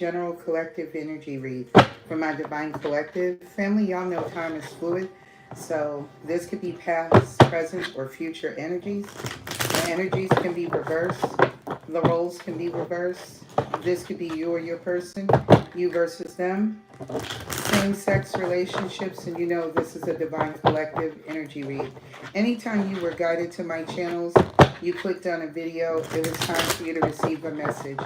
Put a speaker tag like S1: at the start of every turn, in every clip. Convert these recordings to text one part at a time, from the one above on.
S1: general collective energy read for my divine collective family. Y'all know time is fluid, so this could be past, present, or future energies. The energies can be reversed, the roles can be reversed. This could be you or your person, you versus them, same sex relationships, and you know this is a divine collective energy read. Anytime you were guided to my channels, you clicked on a video, it was time for you to receive a message.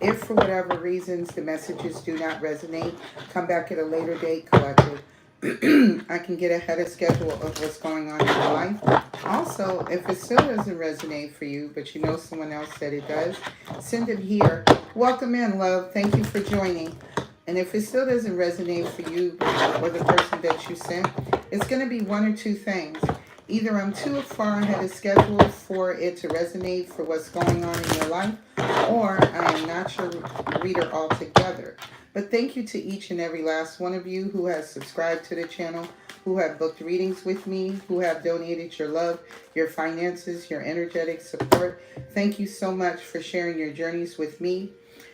S1: If for whatever reasons the messages do not resonate, come back at a later date, collective. I can get ahead of schedule of what's going on in your life. Also, if it still doesn't resonate for you, but you know someone else said it does, send it here. Welcome in, love. Thank you for joining. And if it still doesn't resonate for you or the person that you sent, it's going to be one or two things. Either I'm too far ahead of schedule for it to resonate for what's going on in your life, or I am not your reader altogether. But thank you to each and every last one of you who has subscribed to the channel, who have booked readings with me, who have donated your love, your finances, your energetic support. Thank you so much for sharing your journeys with me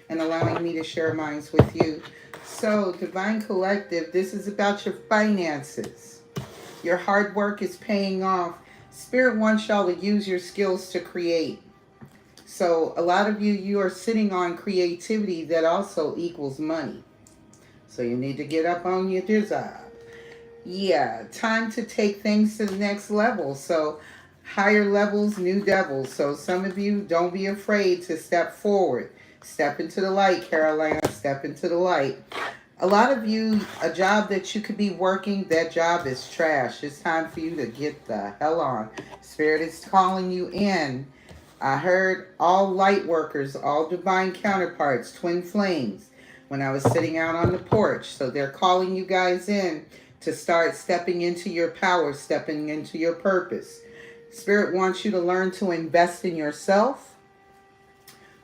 S1: and allowing me to share mine with you. So, Divine Collective, this is about your finances. Your hard work is paying off. Spirit wants y'all to use your skills to create. So a lot of you are sitting on creativity that also equals money. So you need to get up on your job. Yeah, time to take things to the next level. So higher levels, new devils. So some of you, don't be afraid to step forward. Step into the light, Carolina. Step into the light. A lot of you, a job that you could be working, that job is trash. It's time for you to get the hell on. Spirit is calling you in. I heard all light workers, all divine counterparts, twin flames, when I was sitting out on the porch. So they're calling you guys in to start stepping into your power, stepping into your purpose. Spirit wants you to learn to invest in yourself.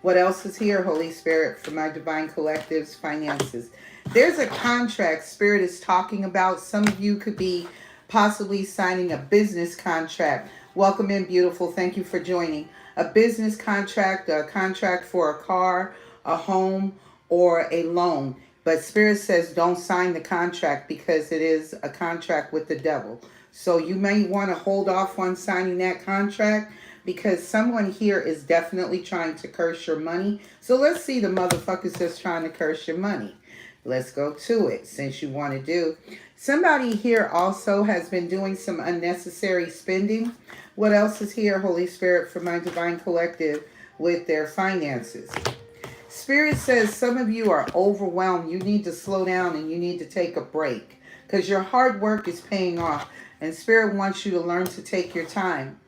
S1: What else is here, Holy Spirit, for my divine collectives, finances? There's a contract Spirit is talking about. Some of you could be possibly signing a business contract. Welcome in, beautiful. Thank you for joining. A business contract, a contract for a car, a home, or a loan. But Spirit says don't sign the contract because it is a contract with the devil. So you may want to hold off on signing that contract because someone here is definitely trying to curse your money. So let's see the motherfuckers that's trying to curse your money. Let's go to it since you want to do. Somebody here also has been doing some unnecessary spending. What else is here, Holy Spirit, for my divine collective with their finances? Spirit says some of you are overwhelmed. You need to slow down and you need to take a break because your hard work is paying off. And Spirit wants you to learn to take your time.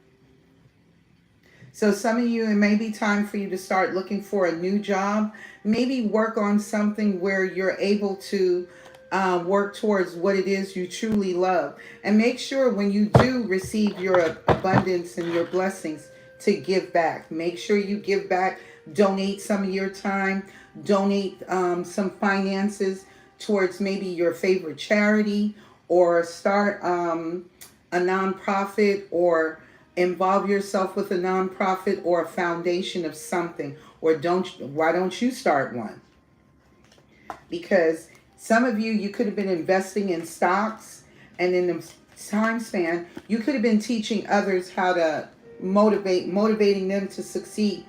S1: So some of you, it may be time for you to start looking for a new job. Maybe work on something where you're able to work towards what it is you truly love. And make sure when you do receive your abundance and your blessings to give back. Make sure you give back. Donate some of your time. Donate some finances towards maybe your favorite charity, or start a nonprofit, or involve yourself with a nonprofit or a foundation of something. Or why don't you start one? Because some of you, you could have been investing in stocks, and in the time span, you could have been teaching others how to motivating them to succeed.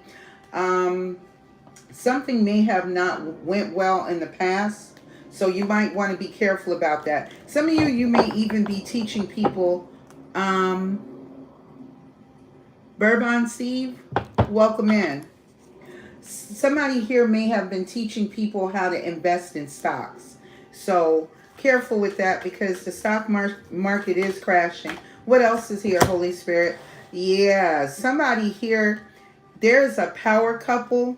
S1: Something may have not went well in the past, so you might want to be careful about that. Some of you, you may even be teaching people. Bourbon Steve, welcome in. Somebody here may have been teaching people how to invest in stocks. So careful with that because the stock market is crashing. What else is here, Holy Spirit? Yeah, somebody here, there's a power couple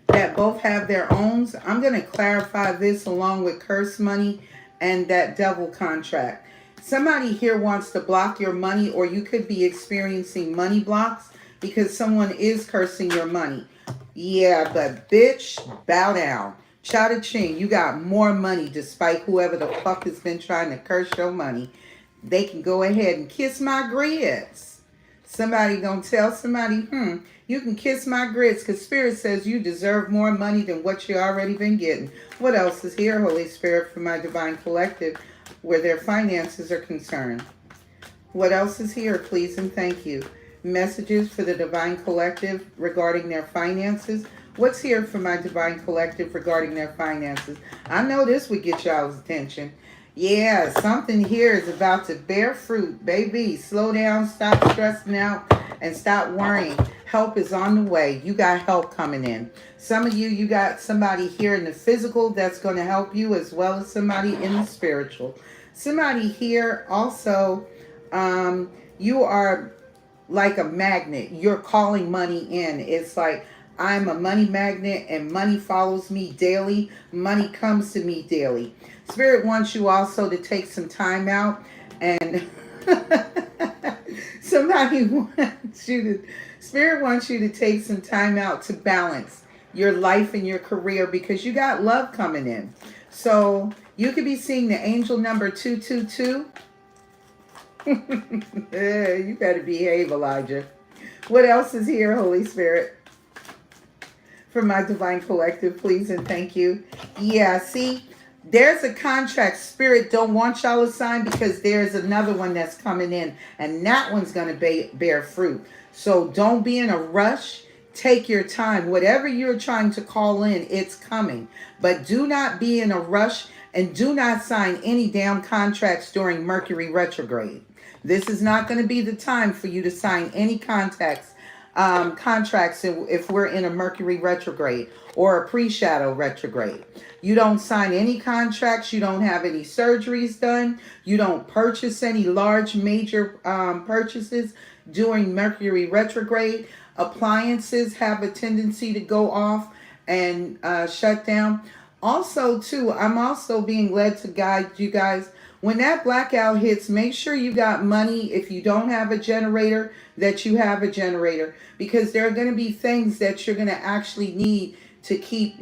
S1: that both have their owns. I'm going to clarify this along with curse money and that devil contract. Somebody here wants to block your money, or you could be experiencing money blocks because someone is cursing your money. Yeah, but bitch, bow down. Cha-da-ching, you got more money despite whoever the fuck has been trying to curse your money. They can go ahead and kiss my grits. Somebody gonna tell somebody, you can kiss my grits, because Spirit says you deserve more money than what you already been getting. What else is here, Holy Spirit, for my divine collective, where their finances are concerned? What else is here, please and thank you? Messages for the divine collective regarding their finances. What's here for my divine collective regarding their finances? I know this would get y'all's attention. Yeah, something here is about to bear fruit. Baby, slow down, stop stressing out, and stop worrying. Help is on the way. You got help coming in. Some of you, you got somebody here in the physical that's going to help you, as well as somebody in the spiritual. Somebody here also, you are like a magnet. You're calling money in. It's like, I'm a money magnet and money follows me daily. Money comes to me daily. Spirit wants you also to take some time out, and somebody wants you to, Spirit wants you to take some time out to balance your life and your career, because you got love coming in. So you could be seeing the angel number 222. You better behave, Elijah. What else is here, Holy Spirit? For my divine collective, please and thank you. Yeah, see, there's a contract Spirit don't want y'all to sign, because there's another one that's coming in, and that one's going to bear fruit. So don't be in a rush. Take your time. Whatever you're trying to call in, it's coming. But do not be in a rush, and do not sign any damn contracts during Mercury retrograde. This is not going to be the time for you to sign any contracts if we're in a Mercury retrograde or a pre-shadow retrograde. You don't sign any contracts. You don't have any surgeries done. You don't purchase any large major purchases during Mercury retrograde. Appliances have a tendency to go off and shut down. Also, too, I'm also being led to guide you guys. When that blackout hits, make sure you got money. If you don't have a generator, that you have a generator, because there are going to be things that you're going to actually need to keep,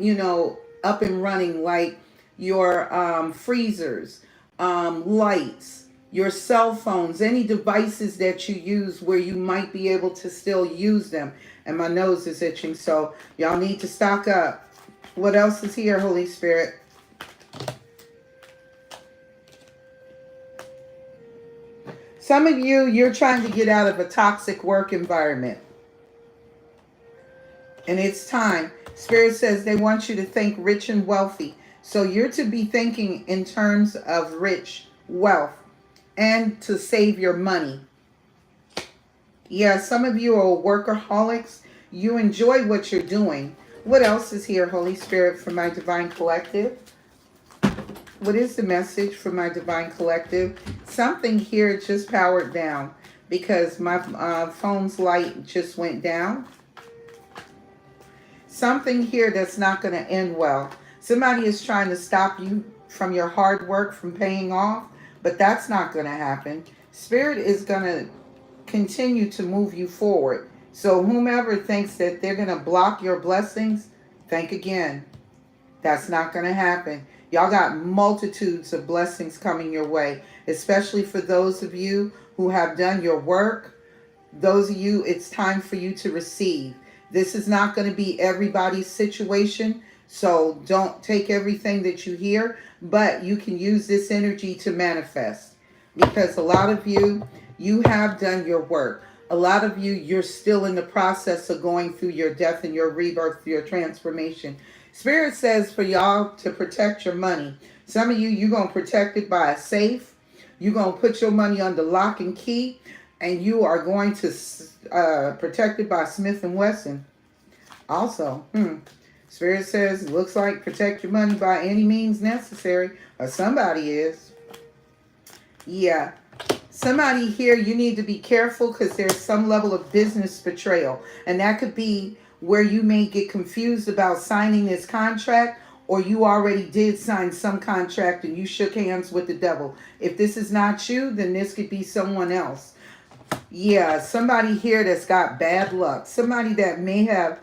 S1: up and running, like your freezers, lights, your cell phones, any devices that you use where you might be able to still use them. And my nose is itching, so y'all need to stock up. What else is here, Holy Spirit? Some of you, you're trying to get out of a toxic work environment. And it's time. Spirit says they want you to think rich and wealthy. So you're to be thinking in terms of rich, wealth, and to save your money. Yeah, some of you are workaholics. You enjoy what you're doing. What else is here, Holy Spirit, for my divine collective? What is the message for my divine collective? Something here just powered down because my phone's light just went down. Something here that's not going to end well. Somebody is trying to stop you from your hard work from paying off, but that's not going to happen. Spirit is going to continue to move you forward. So whomever thinks that they're going to block your blessings, think again. That's not going to happen. Y'all got multitudes of blessings coming your way, especially for those of you who have done your work. Those of you, it's time for you to receive. This is not going to be everybody's situation, so don't take everything that you hear, but you can use this energy to manifest, because a lot of you, you have done your work. A lot of you, you're still in the process of going through your death and your rebirth, your transformation. Spirit says for y'all to protect your money. Some of you, you're going to protect it by a safe. You're going to put your money under lock and key, and you are going to protect it by Smith & Wesson. Also, Spirit says, looks like protect your money by any means necessary, or somebody is. Yeah. Somebody here, you need to be careful, because there's some level of business betrayal, and that could be where you may get confused about signing this contract, or you already did sign some contract and you shook hands with the devil. If this is not you, then this could be someone else. Yeah, somebody here that's got bad luck. Somebody that may have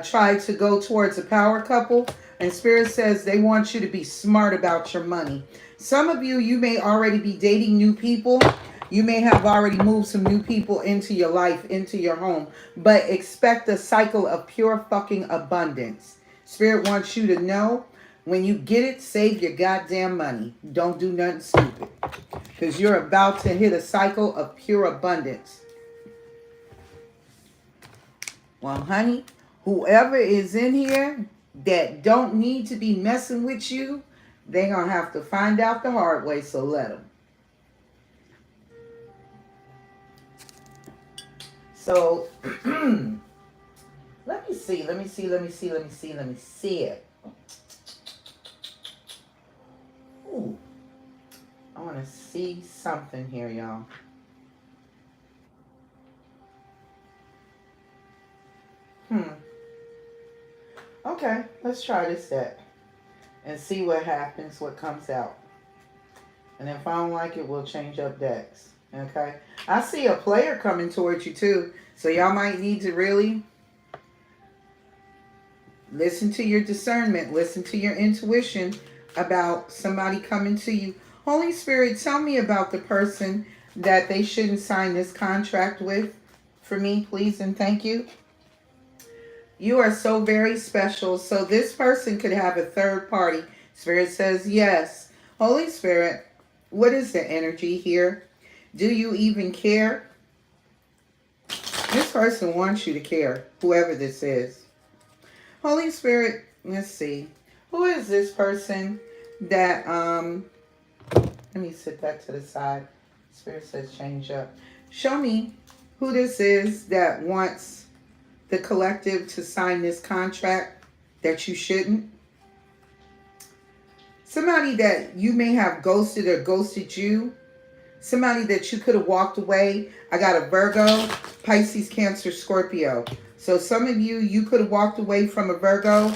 S1: tried to go towards a power couple, and Spirit says they want you to be smart about your money. Some of you, you may already be dating new people. You may have already moved some new people into your life, into your home, but expect a cycle of pure fucking abundance. Spirit wants you to know when you get it, save your goddamn money. Don't do nothing stupid because you're about to hit a cycle of pure abundance. Well, honey, whoever is in here that don't need to be messing with you, they're going to have to find out the hard way, so let them. So, let me see it. Ooh, I want to see something here, y'all. Okay, let's try this deck and see what happens, what comes out. And if I don't like it, we'll change up decks. Okay? I see a player coming towards you too. So y'all might need to really listen to your discernment, listen to your intuition about somebody coming to you. Holy Spirit, tell me about the person that they shouldn't sign this contract with for me, please, and thank you. You are so very special. So this person could have a third party. Spirit says yes. Holy Spirit, what is the energy here? Do you even care? This person wants you to care, whoever this is. Holy Spirit, let's see. Who is this person that, let me set that to the side. Spirit says change up. Show me who this is that wants the collective to sign this contract that you shouldn't. Somebody that you may have ghosted or ghosted you. Somebody that you could have walked away. I got a Virgo, Pisces, Cancer, Scorpio. So some of you, you could have walked away from a Virgo,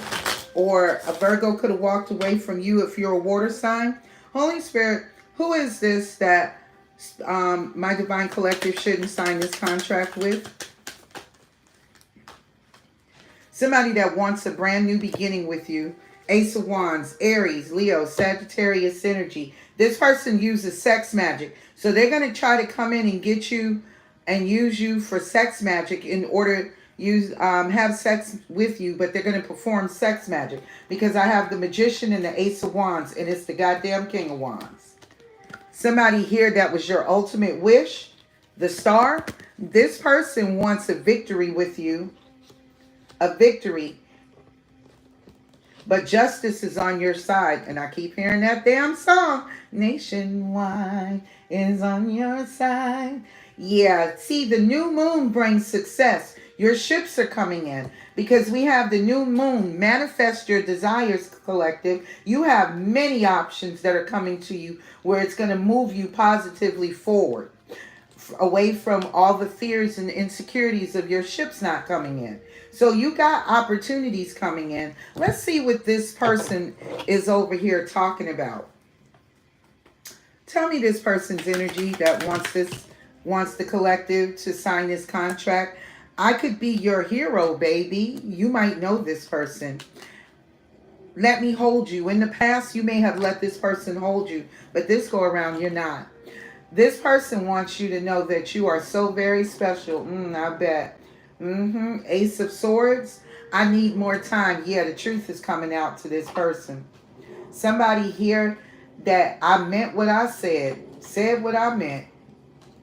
S1: or a Virgo could have walked away from you if you're a water sign. Holy Spirit, who is this that my divine collective shouldn't sign this contract with? Somebody that wants a brand new beginning with you. Ace of Wands, Aries, Leo, Sagittarius energy. This person uses sex magic. So they're going to try to come in and get you and use you for sex magic in order to have sex with you. But they're going to perform sex magic. Because I have the Magician and the Ace of Wands. And it's the goddamn King of Wands. Somebody here that was your ultimate wish. The Star. This person wants a victory with you. A victory. But justice is on your side. And I keep hearing that damn song. Nationwide is on your side. Yeah, see, the new moon brings success. Your ships are coming in. Because we have the new moon. Manifest your desires, collective. You have many options that are coming to you where it's going to move you positively forward. Away from all the fears and insecurities of your ships not coming in. So you got opportunities coming in. Let's see what this person is over here talking about. Tell me this person's energy that wants the collective to sign this contract. I could be your hero, baby. You might know this person. Let me hold you. In the past, you may have let this person hold you, but this go around, you're not. This person wants you to know that you are so very special. I bet. Ace of Swords. I need more time. Yeah, the truth is coming out to this person. Somebody here that I meant what I said what I meant,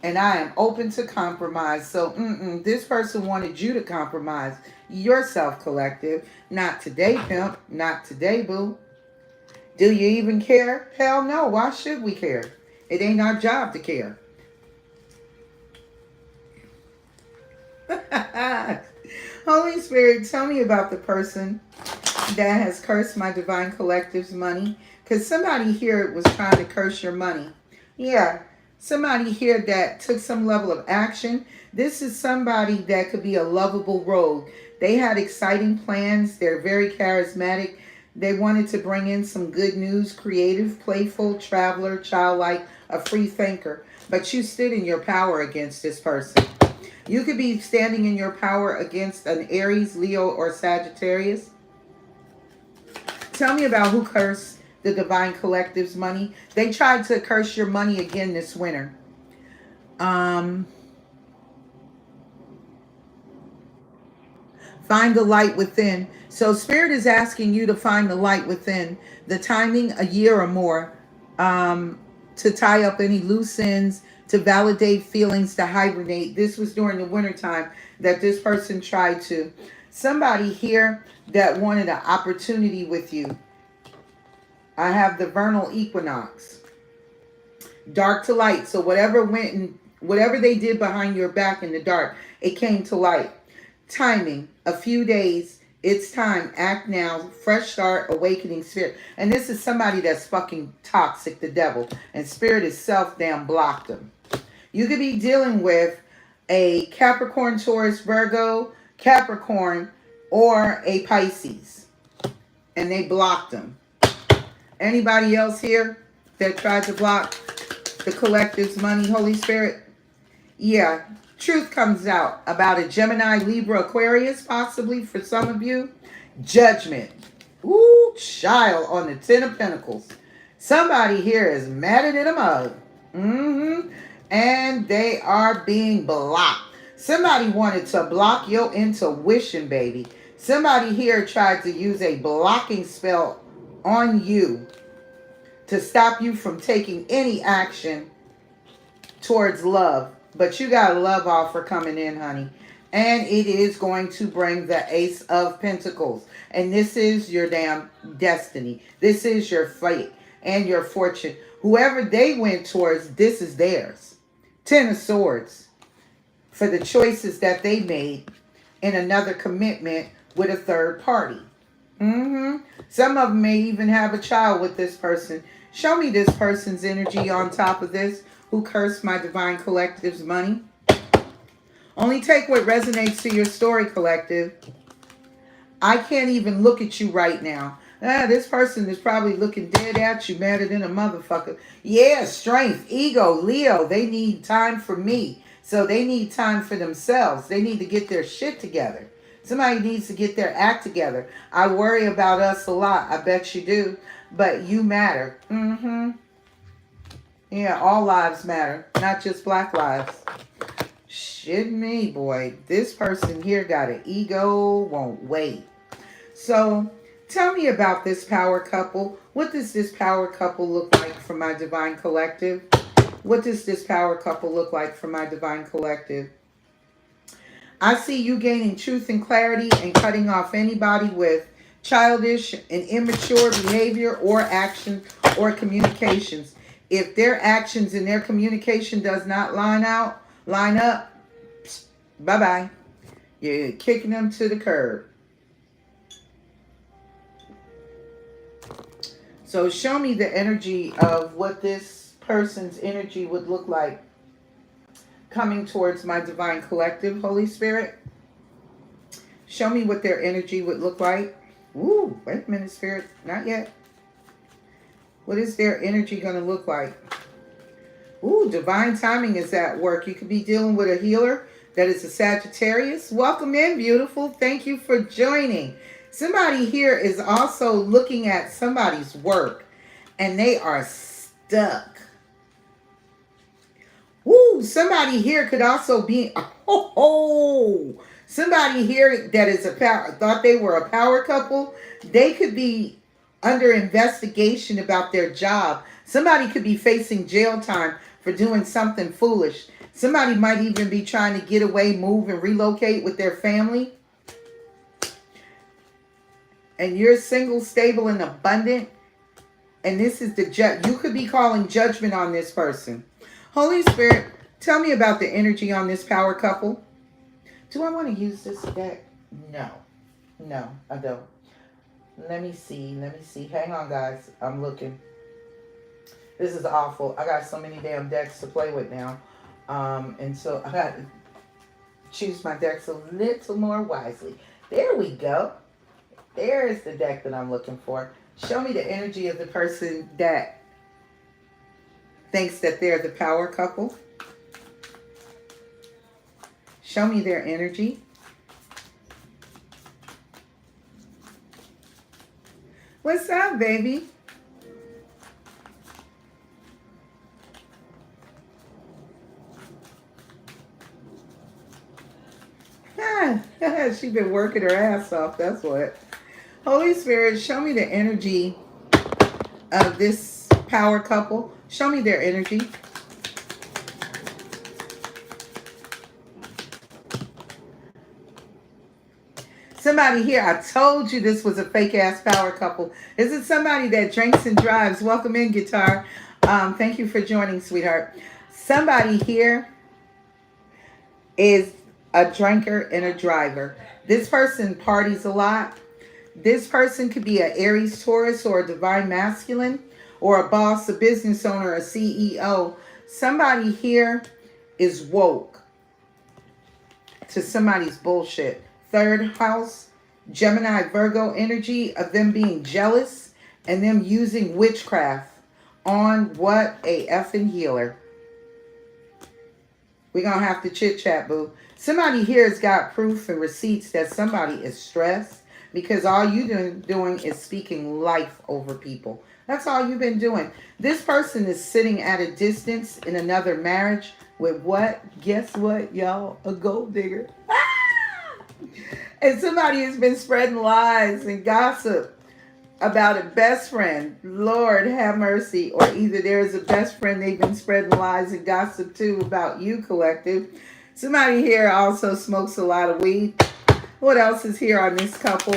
S1: and I am open to compromise. So, this person wanted you to compromise yourself, collective. Not today, pimp. Not today, boo. Do you even care? Hell no. Why should we care? It ain't our job to care. Holy Spirit, tell me about the person that has cursed my divine collective's money. Because somebody here was trying to curse your money. Yeah, somebody here that took some level of action. This is somebody that could be a lovable rogue. They had exciting plans. They're very charismatic. They wanted to bring in some good news, creative, playful, traveler, childlike, a free thinker. But you stood in your power against this person. You could be standing in your power against an Aries, Leo, or Sagittarius. Tell me about who cursed the divine collective's money. They tried to curse your money again this winter. Find the light within. So Spirit is asking you to find the light within. The timing, a year or more, to tie up any loose ends, to validate feelings, to hibernate. This was during the wintertime that this person tried to. Somebody here that wanted an opportunity with you. I have the vernal equinox. Dark to light. So whatever they did behind your back in the dark, it came to light. Timing, a few days. It's time. Act now. Fresh start. Awakening spirit. And this is somebody that's fucking toxic, the devil. And spirit itself damn blocked them. You could be dealing with a Capricorn, Taurus, Virgo, Capricorn, or a Pisces. And they blocked them. Anybody else here that tried to block the collective's money, Holy Spirit? Yeah. Truth comes out about a Gemini, Libra, Aquarius, possibly for some of you. Judgment. Ooh, child, on the Ten of Pentacles. Somebody here is madder than a mug. And they are being blocked. Somebody wanted to block your intuition, baby. Somebody here tried to use a blocking spell on you to stop you from taking any action towards love. But you got a love offer coming in, honey. And it is going to bring the Ace of Pentacles. And this is your damn destiny. This is your fate and your fortune. Whoever they went towards, this is theirs. Ten of Swords. For the choices that they made in another commitment with a third party. Some of them may even have a child with this person. Show me this person's energy on top of this. Who cursed my divine collective's money? Only take what resonates to your story, collective. I can't even look at you right now. This person is probably looking dead at you, madder than a motherfucker. Yeah, strength, ego, Leo. They need time for me. So they need time for themselves. They need to get their shit together. Somebody needs to get their act together. I worry about us a lot. I bet you do. But you matter. Yeah, all lives matter, not just black lives. Shit me, boy. This person here got an ego, won't wait. So, tell me about this power couple. What does this power couple look like for my divine collective? What does this power couple look like for my divine collective? I see you gaining truth and clarity and cutting off anybody with childish and immature behavior or action or communications. If their actions and their communication does not line up, bye-bye. You're kicking them to the curb. So show me the energy of what this person's energy would look like coming towards my divine collective, Holy Spirit. Show me what their energy would look like. Ooh, wait a minute, Spirit. Not yet. What is their energy going to look like? Ooh, divine timing is at work. You could be dealing with a healer that is a Sagittarius. Welcome in, beautiful. Thank you for joining. Somebody here is also looking at somebody's work and they are stuck. Ooh, somebody here could also be, somebody here that is thought they were a power couple. They could be under investigation about their job. Somebody could be facing jail time for doing something foolish. Somebody might even be trying to get away, move, and relocate with their family. And you're single, stable, and abundant. And this is the judge. You could be calling judgment on this person. Holy Spirit, tell me about the energy on this power couple. Do I want to use this deck? No, I don't. Let me see. Hang on, guys. I'm looking. This is awful. I got so many damn decks to play with now. And so I got to choose my decks a little more wisely. There we go. There's the deck that I'm looking for. Show me the energy of the person that thinks that they're the power couple. Show me their energy. What's up, baby? She's been working her ass off. That's what. Holy Spirit, show me the energy of this power couple. Show me their energy. Somebody here, I told you this was a fake ass power couple. Is it somebody that drinks and drives? Welcome in, guitar. Thank you for joining, sweetheart. Somebody here is a drinker and a driver. This person parties a lot. This person could be an Aries Taurus or a divine masculine or a boss, a business owner, a CEO. Somebody here is woke to somebody's bullshit. Third house, Gemini, Virgo energy of them being jealous and them using witchcraft on what a effing healer. We're going to have to chit chat, boo. Somebody here has got proof and receipts that somebody is stressed because all you doing is speaking life over people. That's all you've been doing. This person is sitting at a distance in another marriage with what? Guess what, y'all? A gold digger. And somebody has been spreading lies and gossip about a best friend. Lord have mercy. Or either there's a best friend they've been spreading lies and gossip to about you, collective. Somebody here also smokes a lot of weed. What else is here on this couple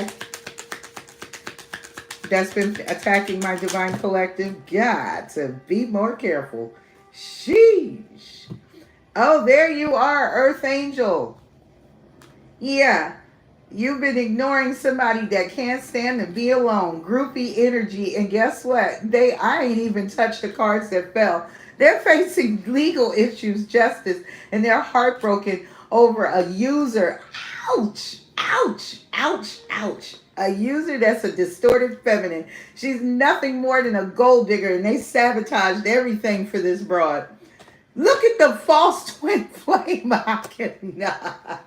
S1: that's been attacking my divine collective? Got to be more careful. Sheesh. Oh, there you are, Earth Angel. Yeah. You've been ignoring somebody that can't stand to be alone. Groupie energy. And guess what? I ain't even touched the cards that fell. They're facing legal issues, justice, and they're heartbroken over a user. Ouch, ouch, ouch, ouch. A user that's a distorted feminine. She's nothing more than a gold digger, and they sabotaged everything for this broad. Look at the false twin flame. I could not.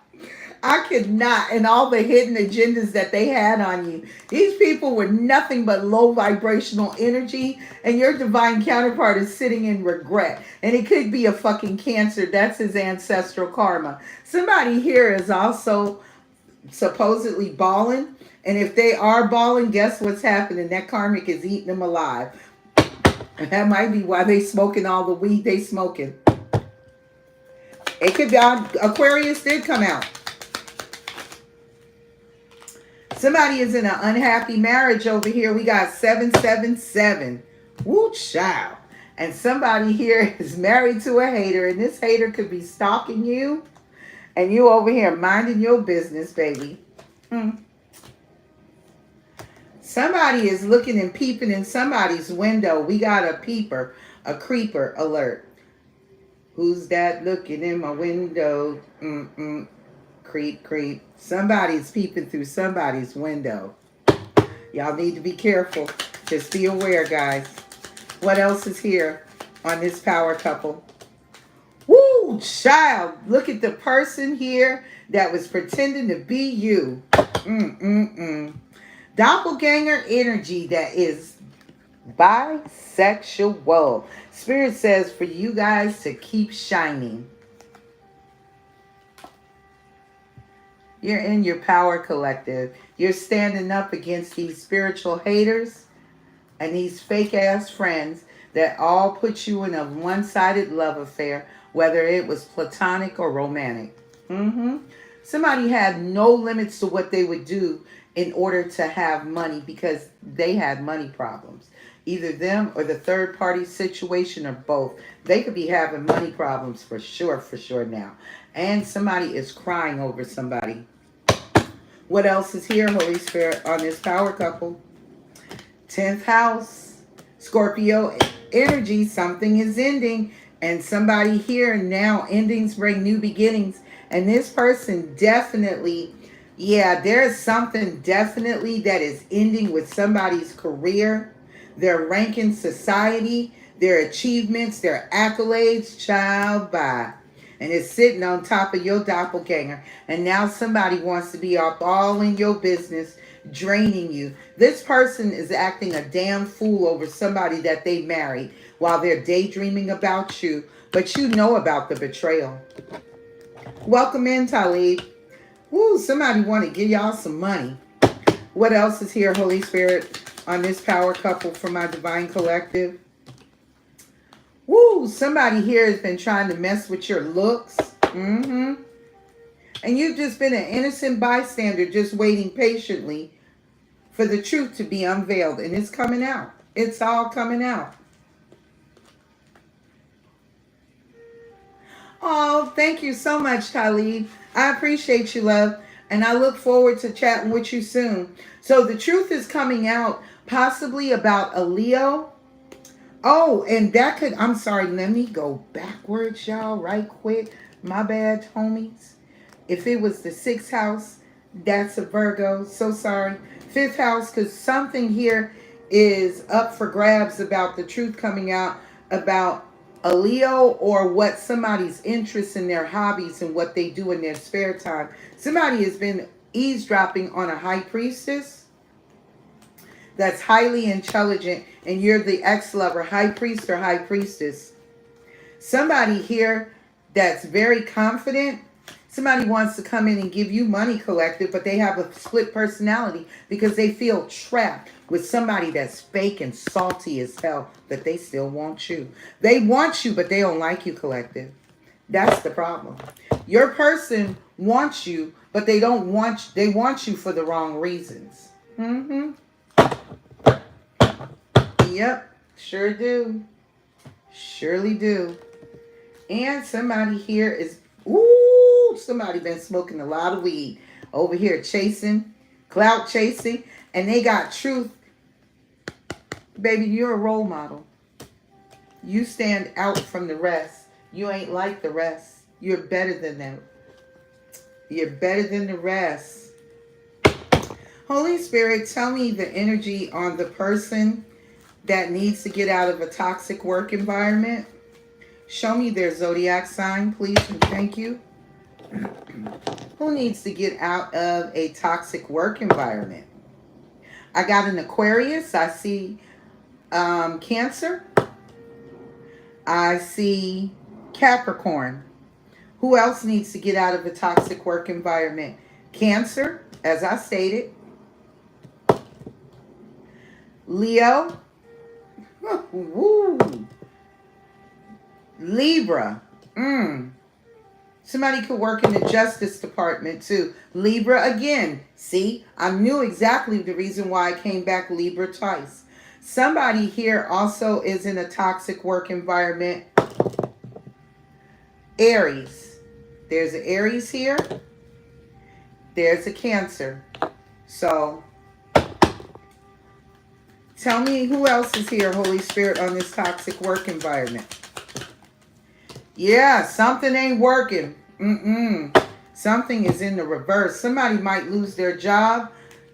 S1: And all the hidden agendas that they had on you. These people were nothing but low vibrational energy. And your divine counterpart is sitting in regret. And it could be a fucking Cancer. That's his ancestral karma. Somebody here is also supposedly balling. And if they are balling, guess what's happening? That karmic is eating them alive. And that might be why they smoking all the weed they smoking. It could be Aquarius did come out. Somebody is in an unhappy marriage over here. We got 777. Woo, child. And somebody here is married to a hater. And this hater could be stalking you. And you over here minding your business, baby. Somebody is looking and peeping in somebody's window. We got a peeper, a creeper alert. Who's that looking in my window? Creep, creep. Somebody's peeping through somebody's window. Y'all need to be careful. Just be aware, guys. What else is here on this power couple? Woo, child. Look at the person here that was pretending to be you. Doppelganger energy that is bisexual. Spirit says for you guys to keep shining. You're in your power collective. You're standing up against these spiritual haters and these fake ass friends that all put you in a one-sided love affair, whether it was platonic or romantic. Somebody had no limits to what they would do in order to have money because they had money problems. Either them or the third party situation or both. They could be having money problems for sure now. And somebody is crying over somebody. What else is here, Holy Spirit, on this power couple? 10th house, Scorpio energy. Something is ending. And somebody here now, endings bring new beginnings. And this person definitely, there's something definitely that is ending with somebody's career, their rank in society, their achievements, their accolades, child, bye. And it's sitting on top of your doppelganger. And now somebody wants to be up all in your business, draining you. This person is acting a damn fool over somebody that they married while they're daydreaming about you. But you know about the betrayal. Welcome in, Talib. Woo, somebody want to give y'all some money. What else is here, Holy Spirit, on this power couple for my divine collective? Woo, somebody here has been trying to mess with your looks. Mm-hmm. And you've just been an innocent bystander just waiting patiently for the truth to be unveiled. And it's coming out. It's all coming out. Oh, thank you so much, Khalid. I appreciate you, love. And I look forward to chatting with you soon. So the truth is coming out possibly about a Leo. Oh, and that could, I'm sorry, let me go backwards, y'all, right quick. My bad, homies. If it was the 6th house, that's a Virgo. So sorry. 5th house, because something here is up for grabs about the truth coming out about a Leo or what somebody's interest in their hobbies and what they do in their spare time. Somebody has been eavesdropping on a high priestess that's highly intelligent, and you're the ex-lover, high priest or high priestess. Somebody here that's very confident. Somebody wants to come in and give you money, collective, but they have a split personality because they feel trapped with somebody that's fake and salty as hell, but they still want you. They want you, but they don't like you, collective. That's the problem. Your person wants you, but they don't want they want you for the wrong reasons. Mm-hmm. Yep, sure do. Surely do. And somebody here is, ooh, somebody been smoking a lot of weed over here chasing, clout chasing, and they got truth. Baby, you're a role model. You stand out from the rest. You ain't like the rest. You're better than them. You're better than the rest. Holy Spirit, tell me the energy on the person that needs to get out of a toxic work environment. Show me their zodiac sign, please, and thank you. Who needs to get out of a toxic work environment? I got an Aquarius. I see Cancer. I see Capricorn. Who else needs to get out of a toxic work environment? Cancer, as I stated. Leo. Woo. Libra. Somebody could work in the Justice Department too. Libra again. See, I knew exactly the reason why I came back Libra twice. Somebody here also is in a toxic work environment. Aries. There's an Aries here. There's a Cancer. So, tell me who else is here, Holy Spirit, on this toxic work environment. Yeah, something ain't working. Something is in the reverse. Somebody might lose their job,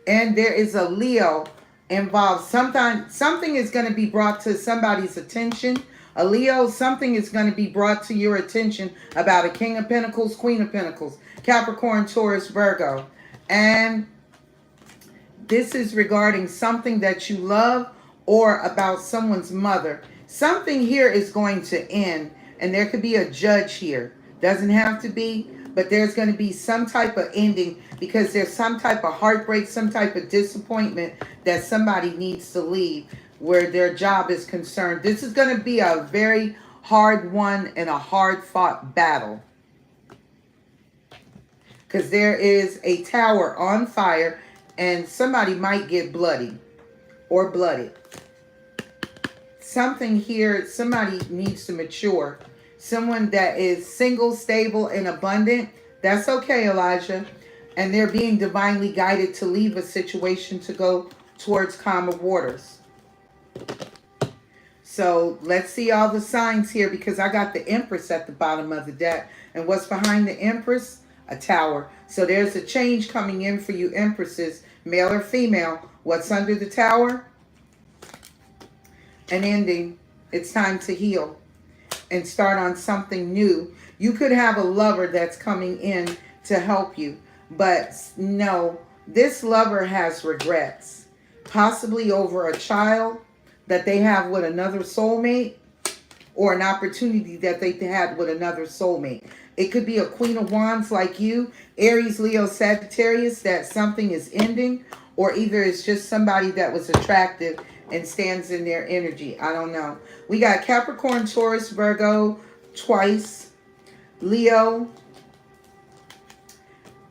S1: and there is a Leo involved. Something is going to be brought to somebody's attention. A Leo, something is going to be brought to your attention about a King of Pentacles, Queen of Pentacles, Capricorn, Taurus, Virgo. And this is regarding something that you love or about someone's mother. Something here is going to end, and there could be a judge here. Doesn't have to be, but there's going to be some type of ending because there's some type of heartbreak, some type of disappointment that somebody needs to leave where their job is concerned. This is going to be a very hard one and a hard fought battle because there is a tower on fire and somebody might get bloody or blooded. Something here, somebody needs to mature. Someone that is single, stable, and abundant. That's okay, Elijah. And they're being divinely guided to leave a situation to go towards calmer waters. So let's see all the signs here because I got the Empress at the bottom of the deck. And what's behind the Empress? A tower. So there's a change coming in for you Empresses, male or female. What's under the tower? An ending. It's time to heal and start on something new. You could have a lover that's coming in to help you. But no, this lover has regrets. Possibly over a child that they have with another soulmate. or an opportunity that they had with another soulmate. It could be a Queen of Wands like you, Aries, Leo, Sagittarius, that something is ending, or either it's just somebody that was attractive and stands in their energy. I don't know. We got Capricorn, Taurus, Virgo twice, Leo,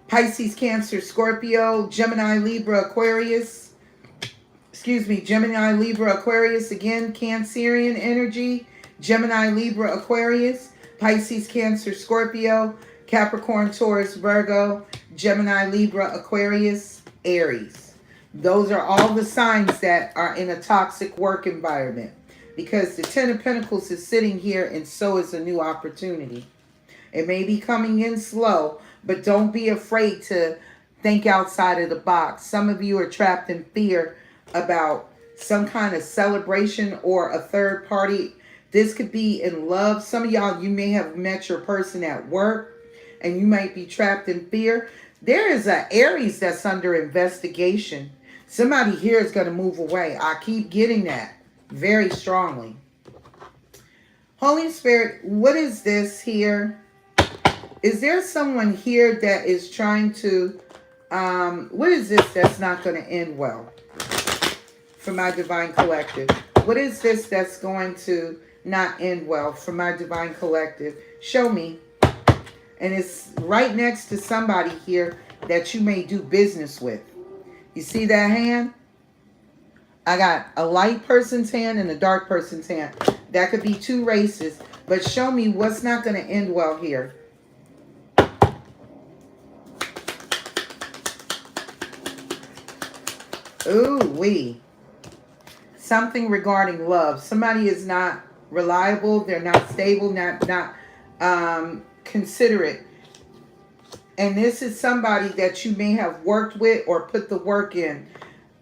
S1: Pisces, Cancer, Scorpio, Gemini, Libra, Aquarius. Excuse me, Gemini, Libra, Aquarius. Again, Cancerian energy. Gemini, Libra, Aquarius. Pisces, Cancer, Scorpio. Capricorn, Taurus, Virgo. Gemini, Libra, Aquarius, Aries. Those are all the signs that are in a toxic work environment. Because the Ten of Pentacles is sitting here, and so is a new opportunity. It may be coming in slow, but don't be afraid to think outside of the box. Some of you are trapped in fear about some kind of celebration or a third party. This could be in love. Some of y'all, you may have met your person at work and you might be trapped in fear. There is an Aries that's under investigation. Somebody here is going to move away. I keep getting that very strongly. Holy Spirit, what is this here? Is there someone here that is trying to, what is this that's not going to end well for my Divine Collective? What is this that's going to not end well for my Divine Collective? Show me. And it's right next to somebody here that you may do business with. You see that hand? I got a light person's hand and a dark person's hand. That could be two races. But show me what's not going to end well here. Ooh, wee. Something regarding love. Somebody is not reliable. They're not stable. Not considerate. And this is somebody that you may have worked with or put the work in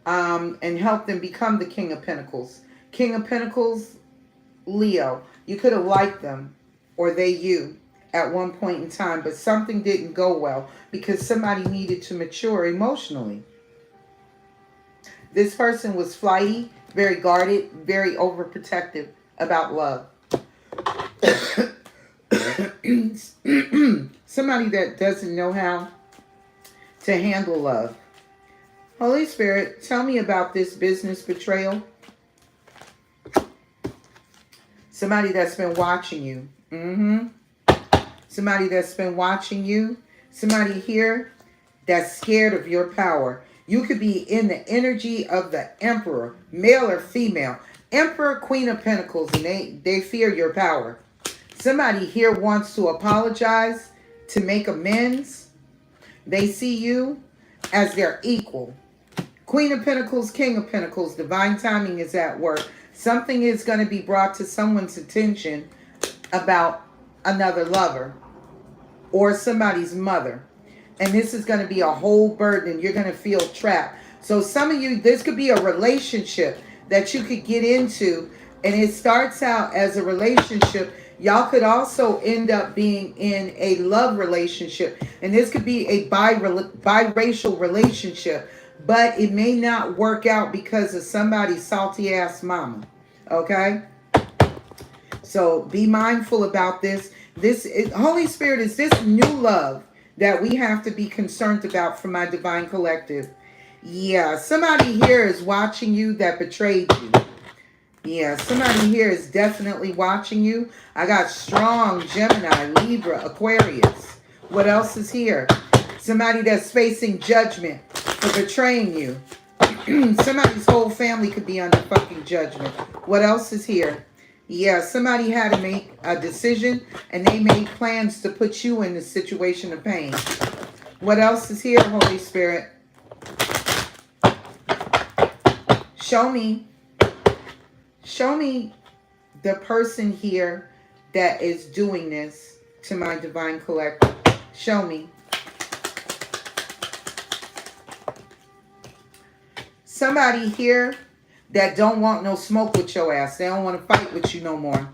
S1: and helped them become the King of Pentacles. King of Pentacles, Leo. You could have liked them or they you at one point in time, but something didn't go well because somebody needed to mature emotionally. This person was flighty, very guarded, very overprotective about love. Somebody that doesn't know how to handle love. Holy Spirit, tell me about this business betrayal. Somebody that's been watching you. Somebody that's been watching you. Somebody here that's scared of your power. You could be in the energy of the Emperor, male or female. Emperor, Queen of Pentacles, and they fear your power. Somebody here wants to apologize, to make amends. They see you as their equal. Queen of Pentacles, King of Pentacles, divine timing is at work. Something is going to be brought to someone's attention about another lover or somebody's mother. And this is going to be a whole burden. You're going to feel trapped. So some of you, this could be a relationship that you could get into. And it starts out as a relationship. Y'all could also end up being in a love relationship. And this could be a biracial relationship. But it may not work out because of somebody's salty ass mama. Okay? So be mindful about this. Holy Spirit, is this new love that we have to be concerned about for my Divine Collective? Yeah, somebody here is watching you that betrayed you. Yeah, somebody here is definitely watching you. I got strong Gemini, Libra, Aquarius. What else is here? Somebody that's facing judgment for betraying you. Somebody's whole family could be under fucking judgment. What else is here? Yeah, somebody had to make a decision and they made plans to put you in a situation of pain. What else is here, Holy Spirit? Show me. Show me the person here that is doing this to my Divine Collective. Show me. Somebody here that don't want no smoke with your ass. They don't want to fight with you no more.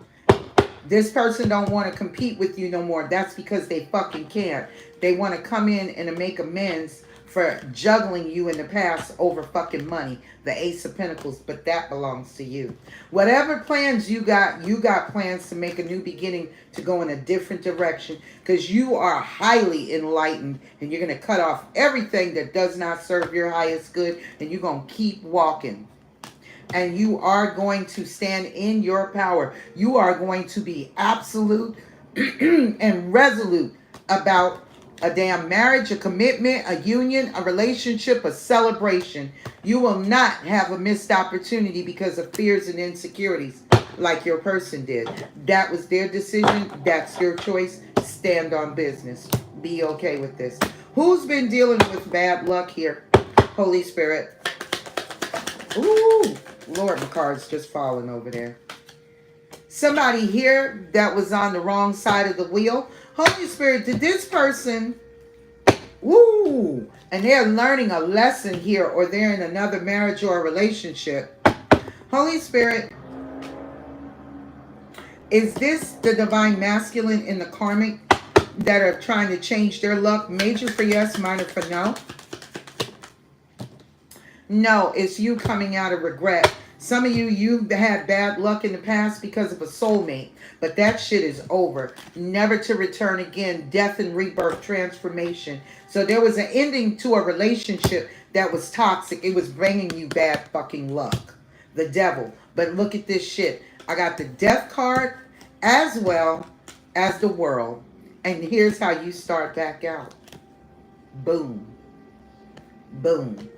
S1: This person don't want to compete with you no more. That's because they fucking can't. They want to come in and make amends for juggling you in the past over fucking money. The Ace of Pentacles, but that belongs to you. Whatever plans you got plans to make a new beginning, to go in a different direction, because you are highly enlightened, and you're going to cut off everything that does not serve your highest good, and you're going to keep walking. And you are going to stand in your power. You are going to be absolute and resolute about a damn marriage, a commitment, a union, a relationship, a celebration. You will not have a missed opportunity because of fears and insecurities like your person did. That was their decision. That's your choice. Stand on business. Be okay with this. Who's been dealing with bad luck here? Holy Spirit. Ooh, Lord, the card's just falling over there. Somebody here that was on the wrong side of the wheel. Holy Spirit, did this person, woo, and they're learning a lesson here, or they're in another marriage or a relationship. Holy Spirit, is this the divine masculine in the karmic that are trying to change their luck? Major for yes, minor for no. No, it's you coming out of regret. Some of you've had bad luck in the past because of a soulmate. But that shit is over. Never to return again. Death and rebirth, transformation. So there was an ending to a relationship that was toxic. It was bringing you bad fucking luck. The devil. But look at this shit. I got the death card as well as the world. And here's how you start back out. Boom. Boom.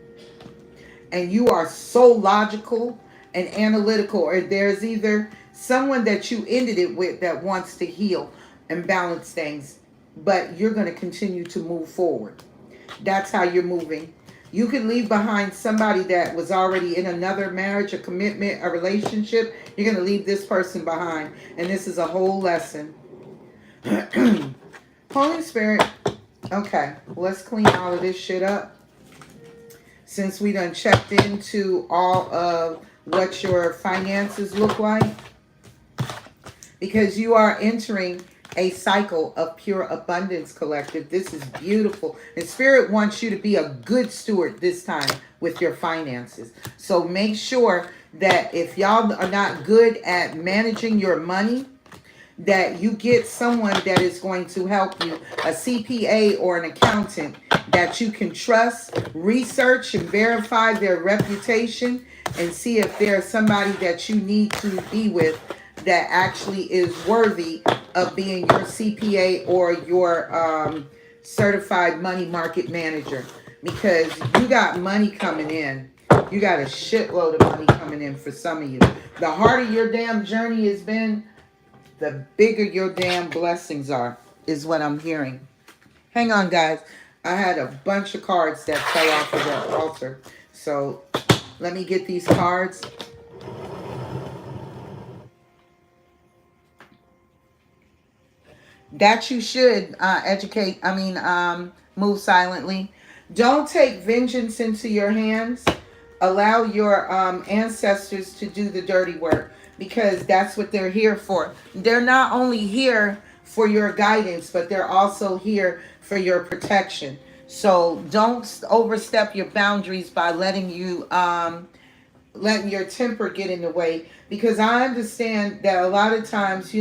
S1: And you are so logical and analytical, or there's either someone that you ended it with that wants to heal and balance things, but you're going to continue to move forward. That's how you're moving. You can leave behind somebody that was already in another marriage, a commitment, a relationship. You're going to leave this person behind, and this is a whole lesson. Holy Spirit, okay, let's clean all of this shit up. Since we done checked into all of what your finances look like. Because you are entering a cycle of pure abundance, collective. This is beautiful. And Spirit wants you to be a good steward this time with your finances. So make sure that if y'all are not good at managing your money, that you get someone that is going to help you, a CPA or an accountant that you can trust, research and verify their reputation, and see if there's somebody that you need to be with that actually is worthy of being your CPA or your certified money market manager. Because you got money coming in. You got a shitload of money coming in for some of you. The harder your damn journey has been, the bigger your damn blessings are, is what I'm hearing. Hang on, guys. I had a bunch of cards that fell off of the altar. So let me get these cards. That you should move silently. Don't take vengeance into your hands. Allow your ancestors to do the dirty work, because that's what they're here for. They're not only here for your guidance, but they're also here for your protection. So don't overstep your boundaries by letting your temper get in the way, because I understand that a lot of times,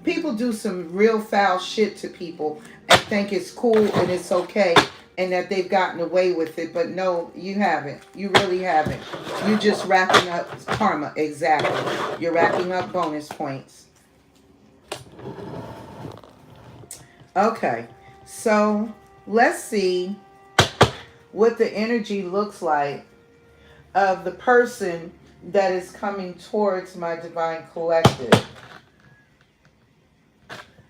S1: people do some real foul shit to people and think it's cool and it's okay and that they've gotten away with it. But no, you haven't. You really haven't. You're just racking up karma. Exactly. You're racking up bonus points. Okay. So let's see what the energy looks like of the person that is coming towards my divine collective.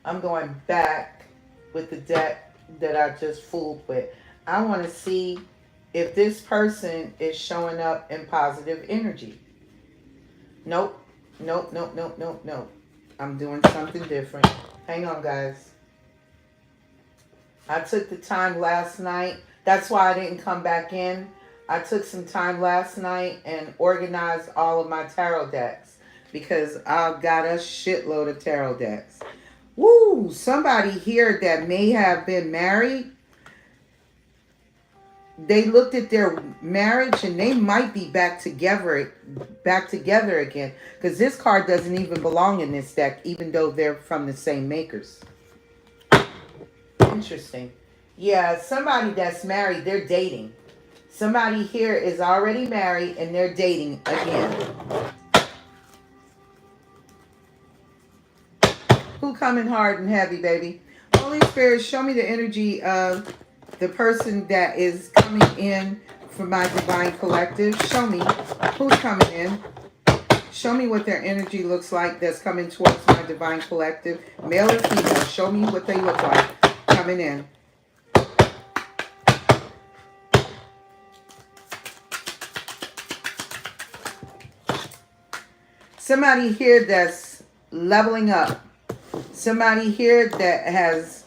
S1: I'm going back with the deck that I just fooled with. I want to see if this person is showing up in positive energy. Nope. Nope, nope, nope, nope, nope. I'm doing something different. Hang on, guys. I took the time last night. That's why I didn't come back in. I took some time last night and organized all of my tarot decks, because I've got a shitload of tarot decks. Woo! Somebody here that may have been married. they looked at their marriage and they might be back together again, because this card doesn't even belong in this deck, even though they're from the same makers. Interesting. Yeah, somebody that's married, they're dating. Somebody here is already married and they're dating again. Who coming hard and heavy, baby? Holy Spirit, show me the energy of the person that is coming in for my divine collective. Show me who's coming in. Show me what their energy looks like that's coming towards my divine collective. Male or female, show me what they look like coming in. Somebody here that's leveling up. Somebody here that has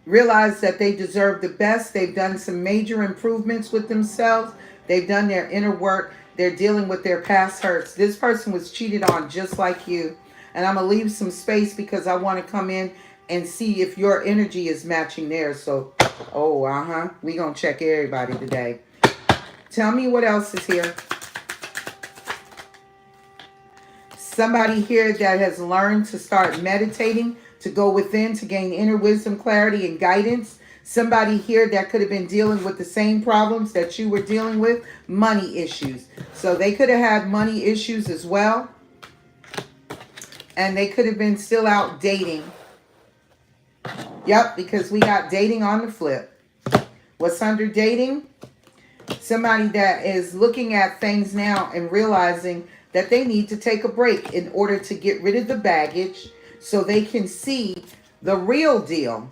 S1: realized that they deserve the best. They've done some major improvements with themselves. They've done their inner work. They're dealing with their past hurts. This person was cheated on just like you. And I'm going to leave some space because I want to come in and see if your energy is matching theirs. So, we're going to check everybody today. Tell me what else is here. Somebody here that has learned to start meditating, to go within, to gain inner wisdom, clarity, and guidance. Somebody here that could have been dealing with the same problems that you were dealing with, money issues. So they could have had money issues as well. And they could have been still out dating. Yep, because we got dating on the flip. What's under dating? Somebody that is looking at things now and realizing that they need to take a break in order to get rid of the baggage so they can see the real deal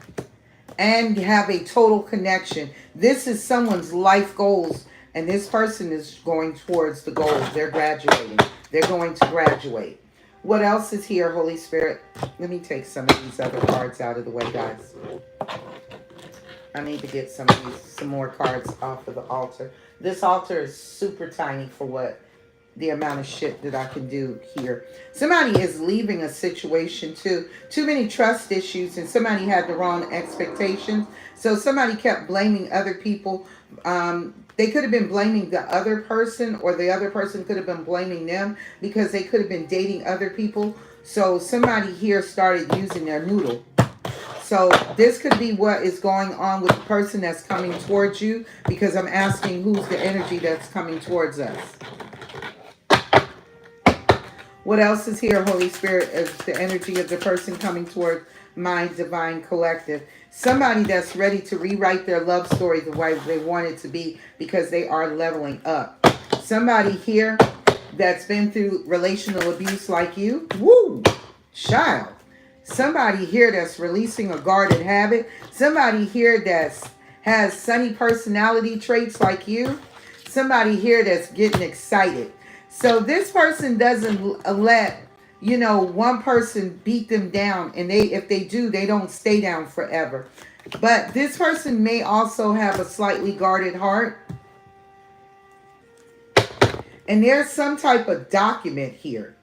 S1: and have a total connection. This is someone's life goals, and this person is going towards the goals. They're graduating. They're going to graduate. What else is here, Holy Spirit? Let me take some of these other cards out of the way, guys. I need to get some more cards off of the altar. This altar is super tiny for the amount of shit that I can do here. Somebody is leaving a situation too. Too many trust issues, and somebody had the wrong expectations. So somebody kept blaming other people. They could have been blaming the other person, or the other person could have been blaming them because they could have been dating other people. So somebody here started using their noodle. So this could be what is going on with the person that's coming towards you, because I'm asking who's the energy that's coming towards us. What else is here, Holy Spirit, is the energy of the person coming toward my divine collective. Somebody that's ready to rewrite their love story the way they want it to be because they are leveling up. Somebody here that's been through relational abuse like you. Woo! Child. Somebody here that's releasing a guarded habit. Somebody here that has sunny personality traits like you. Somebody here that's getting excited. So this person doesn't let, one person beat them down. And if they do, they don't stay down forever. But this person may also have a slightly guarded heart. And there's some type of document here.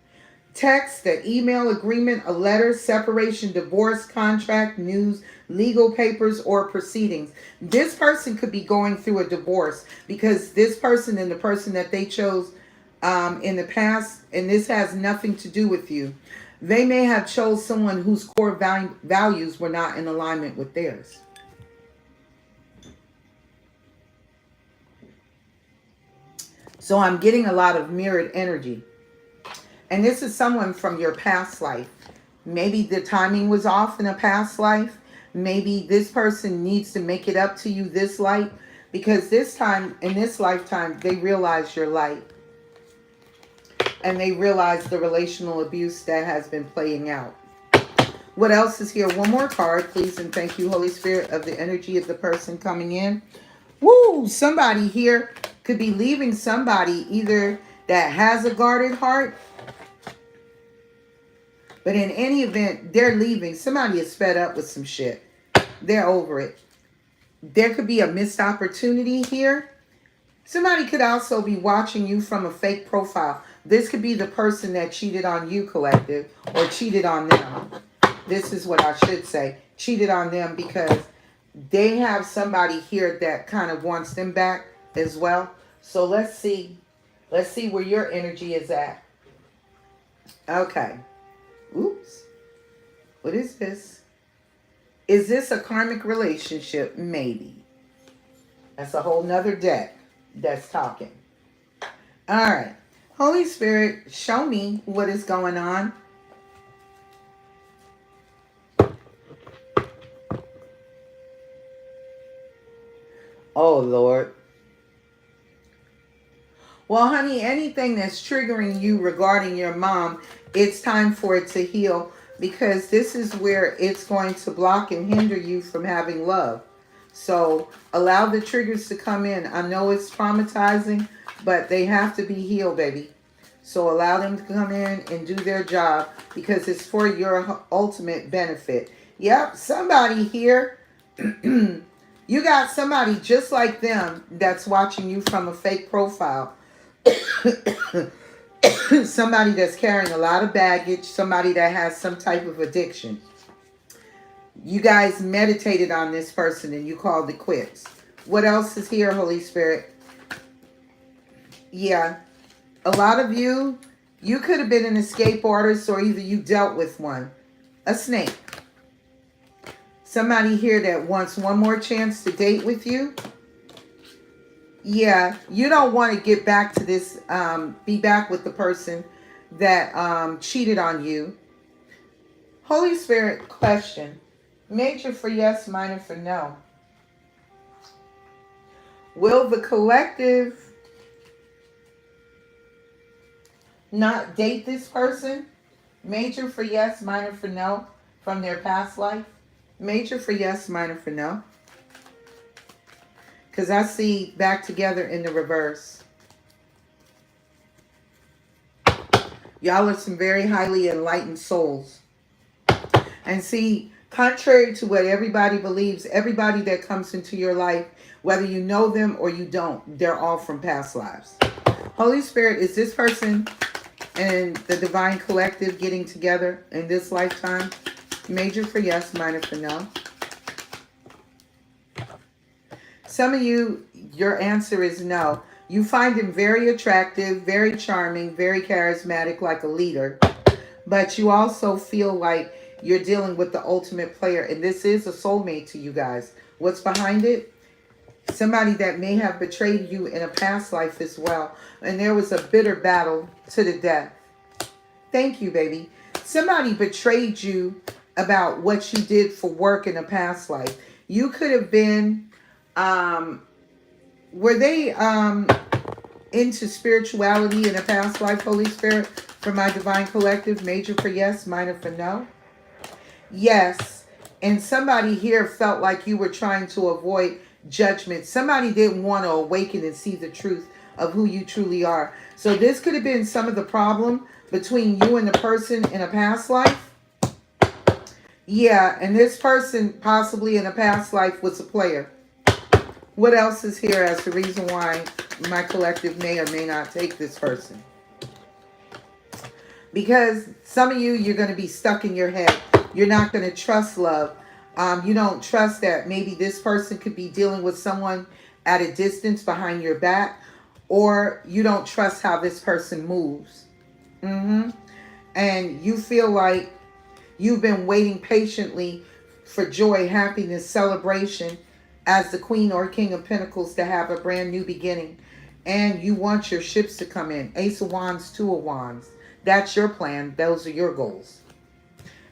S1: Text, an email agreement, a letter, separation, divorce, contract, news, legal papers, or proceedings. This person could be going through a divorce because this person and the person that they chose in the past, and this has nothing to do with you, they may have chose someone whose core values were not in alignment with theirs. So I'm getting a lot of mirrored energy. And this is someone from your past life. Maybe the timing was off in a past life. Maybe this person needs to make it up to you this life, because this time, in this lifetime, they realize your light. And they realize the relational abuse that has been playing out. What else is here? One more card, please, and thank you, Holy Spirit, of the energy of the person coming in. Woo! Somebody here could be leaving somebody either that has a guarded heart, but in any event, they're leaving. Somebody is fed up with some shit. They're over it. There could be a missed opportunity here. Somebody could also be watching you from a fake profile. This could be the person that cheated on you, collective, or cheated on them. This is what I should say. Cheated on them because they have somebody here that kind of wants them back as well. So let's see. Let's see where your energy is at. Okay. Oops. What is this? Is this a karmic relationship? Maybe. That's a whole nother deck that's talking. All right. Holy Spirit, show me what is going on. Oh, Lord. Well, honey, anything that's triggering you regarding your mom, it's time for it to heal, because this is where it's going to block and hinder you from having love. So allow the triggers to come in. I know it's traumatizing, but they have to be healed, baby. So allow them to come in and do their job, because it's for your ultimate benefit. Yep, somebody here, you got somebody just like them that's watching you from a fake profile. Somebody that's carrying a lot of baggage, somebody that has some type of addiction. You guys meditated on this person and you called it quits. What else is here, Holy Spirit? Yeah, a lot of you could have been an escape artist, or either you dealt with one. A snake. Somebody here that wants one more chance to date with you. Yeah, you don't want to get back to this, be back with the person that cheated on you. Holy Spirit, question. Major for yes, minor for no. Will the collective not date this person? Major for yes, minor for no from their past life. Major for yes, minor for no. Because I see back together in the reverse. Y'all are some very highly enlightened souls. And see, contrary to what everybody believes, everybody that comes into your life, whether you know them or you don't, they're all from past lives. Holy Spirit, is this person and the Divine Collective getting together in this lifetime? Major for yes, minor for no. Some of you, your answer is no. You find him very attractive, very charming, very charismatic, like a leader. But you also feel like you're dealing with the ultimate player. And this is a soulmate to you guys. What's behind it? Somebody that may have betrayed you in a past life as well. And there was a bitter battle to the death. Thank you, baby. Somebody betrayed you about what you did for work in a past life. You could have been... were they into spirituality in a past life, Holy Spirit, for my Divine Collective? Major for yes, minor for no. Yes. And somebody here felt like you were trying to avoid judgment. Somebody didn't want to awaken and see the truth of who you truly are. So this could have been some of the problem between you and the person in a past life. Yeah, and this person possibly in a past life was a player. What else is here as the reason why my collective may or may not take this person? Because some of you, you're going to be stuck in your head. You're not going to trust love. You don't trust that maybe this person could be dealing with someone at a distance behind your back. Or you don't trust how this person moves. And you feel like you've been waiting patiently for joy, happiness, celebration, as the Queen or King of Pentacles, to have a brand new beginning. And you want your ships to come in. Ace of Wands, Two of Wands. That's your plan. Those are your goals.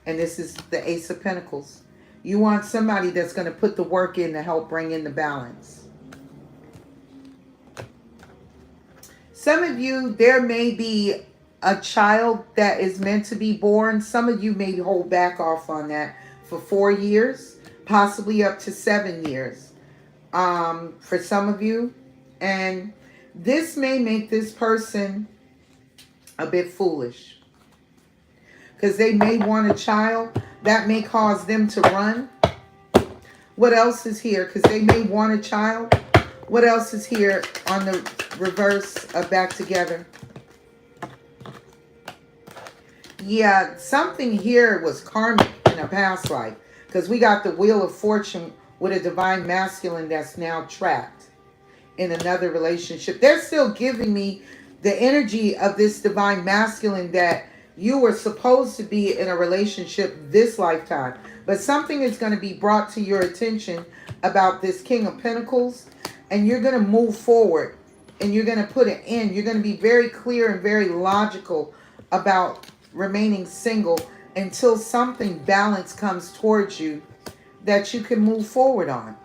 S1: And this is the Ace of Pentacles. You want somebody that's going to put the work in to help bring in the balance. Some of you, there may be a child that is meant to be born. Some of you may hold back off on that for 4 years, possibly up to 7 years. For some of you. And this may make this person a bit foolish. Because they may want a child. That may cause them to run. What else is here? Because they may want a child. What else is here on the reverse of back together? Yeah, something here was karmic in a past life. Because we got the Wheel of Fortune with a divine masculine that's now trapped in another relationship. They're still giving me the energy of this divine masculine that you were supposed to be in a relationship this lifetime. But something is going to be brought to your attention about this King of Pentacles, and you're going to move forward and you're going to put it in. You're going to be very clear and very logical about remaining single until something balanced comes towards you that you can move forward on.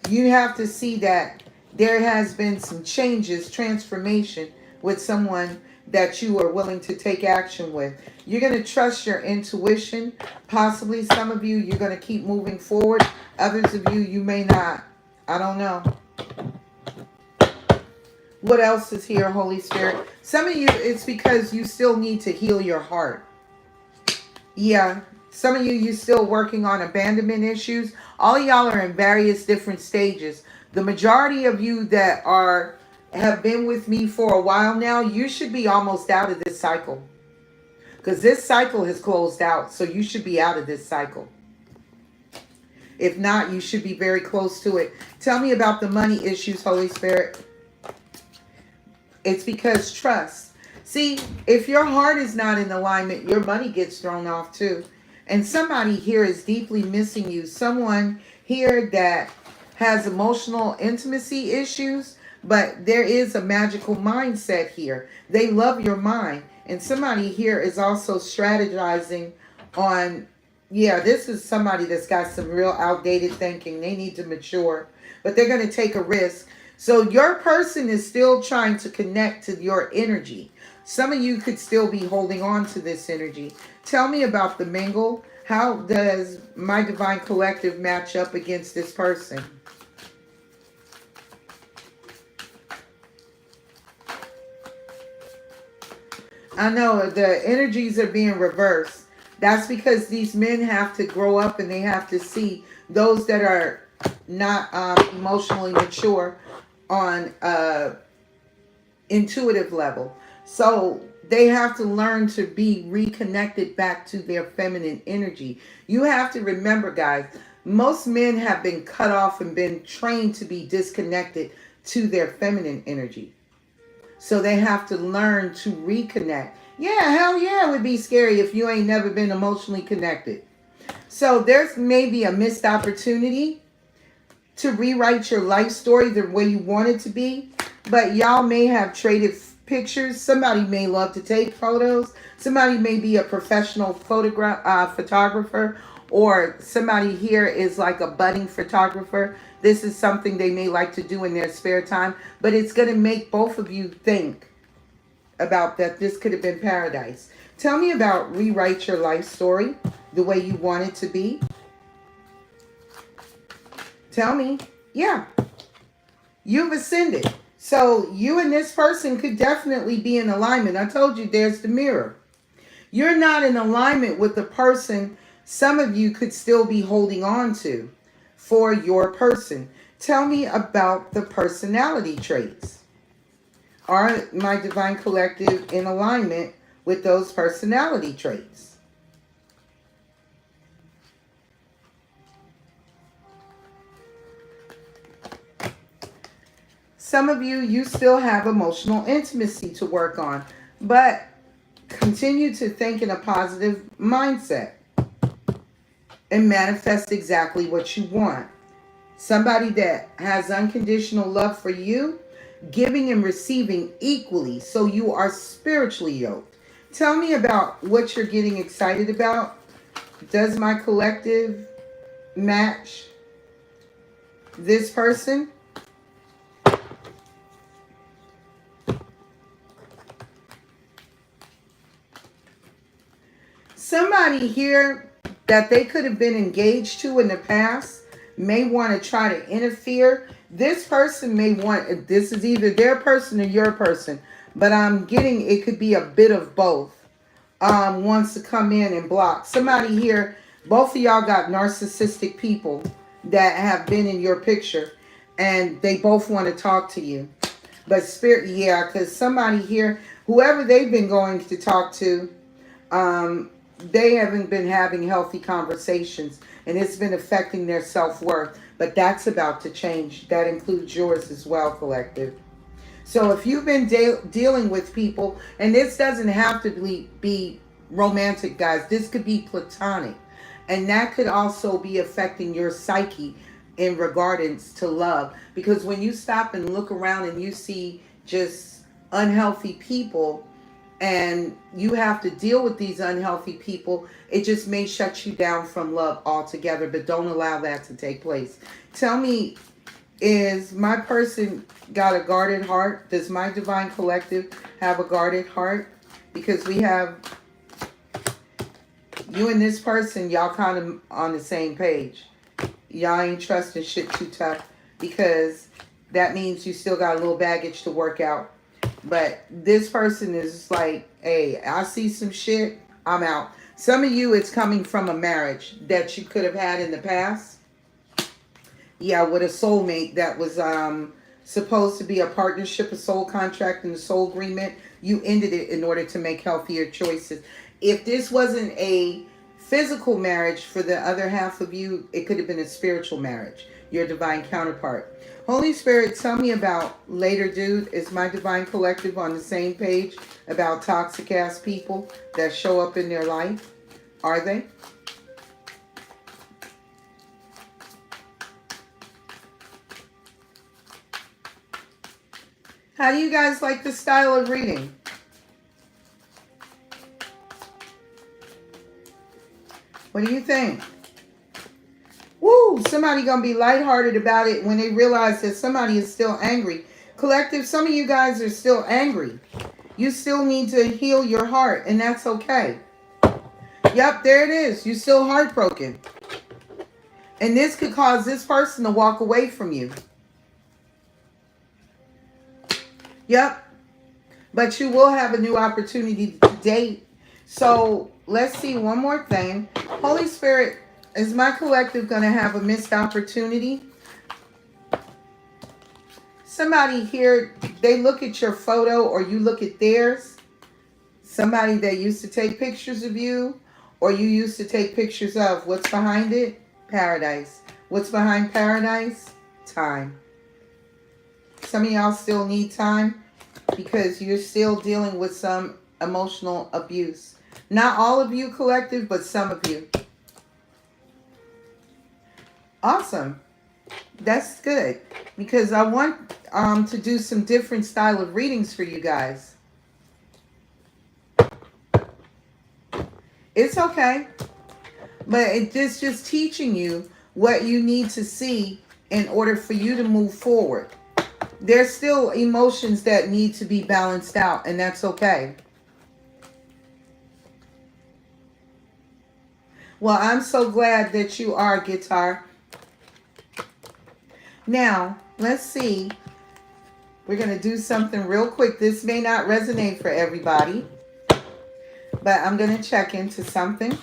S1: You have to see that there has been some changes, transformation with someone that you are willing to take action with. You're going to trust your intuition. Possibly some of you, you're going to keep moving forward. Others of you, you may not. I don't know. What else is here, Holy Spirit? Some of you, it's because you still need to heal your heart. Yeah. Some of you, you're still working on abandonment issues. All of y'all are in various different stages. The majority of you that have been with me for a while now, you should be almost out of this cycle. Because this cycle has closed out. So you should be out of this cycle. If not, you should be very close to it. Tell me about the money issues, Holy Spirit. It's because trust. See, if your heart is not in alignment, your money gets thrown off too. And somebody here is deeply missing you. Someone here that has emotional intimacy issues, but there is a magical mindset here. They love your mind. And somebody here is also strategizing on, yeah, this is somebody that's got some real outdated thinking. They need to mature, but they're going to take a risk. So your person is still trying to connect to your energy. Some of you could still be holding on to this energy. Tell me about the mingle. How does my divine collective match up against this person? I know the energies are being reversed. That's because these men have to grow up and they have to see those that are not emotionally mature on intuitive level. So they have to learn to be reconnected back to their feminine energy. You have to remember, guys, most men have been cut off and been trained to be disconnected to their feminine energy. So they have to learn to reconnect. Yeah, hell yeah, it would be scary if you ain't never been emotionally connected. So there's maybe a missed opportunity to rewrite your life story the way you want it to be. But y'all may have traded pictures. Somebody may love to take photos. Somebody may be a professional photographer, or somebody here is like a budding photographer. This is something they may like to do in their spare time, but it's going to make both of you think about that this could have been paradise. Tell me about rewrite your life story the way you want it to be. Tell me. Yeah. You've ascended. So you and this person could definitely be in alignment. I told you there's the mirror. You're not in alignment with the person some of you could still be holding on to for your person. Tell me about the personality traits. Are my divine collective in alignment with those personality traits? Some of you, you still have emotional intimacy to work on, but continue to think in a positive mindset and manifest exactly what you want. Somebody that has unconditional love for you, giving and receiving equally, so you are spiritually yoked. Tell me about what you're getting excited about. Does my collective match this person? Somebody here that they could have been engaged to in the past may want to try to interfere. This person may want, this is either their person or your person, but I'm getting it could be a bit of both. Wants to come in and block. Somebody here, both of y'all got narcissistic people that have been in your picture, and they both want to talk to you. But spirit, yeah, because somebody here, whoever they've been going to talk to, they haven't been having healthy conversations, and it's been affecting their self-worth. but that's about to change. That includes yours as well, collective. So if you've been dealing with people, and this doesn't have to be romantic, guys. This could be platonic. And that could also be affecting your psyche in regards to love. Because when you stop and look around and you see just unhealthy people, and you have to deal with these unhealthy people, it just may shut you down from love altogether. But don't allow that to take place. Tell me, is my person got a guarded heart? Does my divine collective have a guarded heart? Because we have you and this person, y'all kind of on the same page. Y'all ain't trusting shit too tough, because that means you still got a little baggage to work out. But this person is like, hey, I see some shit, I'm out. Some of you, it's coming from a marriage that you could have had in the past. Yeah, with a soulmate that was supposed to be a partnership, a soul contract, and a soul agreement. You ended it in order to make healthier choices. If this wasn't a physical marriage for the other half of you, it could have been a spiritual marriage, your divine counterpart. Holy Spirit, tell me about later, dude. Is my divine collective on the same page about toxic ass people that show up in their life? Are they? How do you guys like the style of reading? What do you think? Woo! Somebody gonna be lighthearted about it when they realize that somebody is still angry. Collective, some of you guys are still angry. You still need to heal your heart, and that's okay. Yep, there it is. You're still heartbroken. And this could cause this person to walk away from you. Yep. But you will have a new opportunity to date. So let's see one more thing. Holy Spirit, is my collective going to have a missed opportunity? Somebody here, they look at your photo or you look at theirs. Somebody that used to take pictures of you or you used to take pictures of. What's behind it? Paradise. What's behind paradise? Time. Some of y'all still need time because you're still dealing with some emotional abuse. Not all of you, collective, but some of you. Awesome. That's good, because I want to do some different style of readings for you guys. It's okay, but it's just teaching you what you need to see in order for you to move forward. There's still emotions that need to be balanced out, and that's okay. Well, I'm so glad that you are, Guitar. Now, let's see. We're going to do something real quick. This may not resonate for everybody, but I'm going to check into something.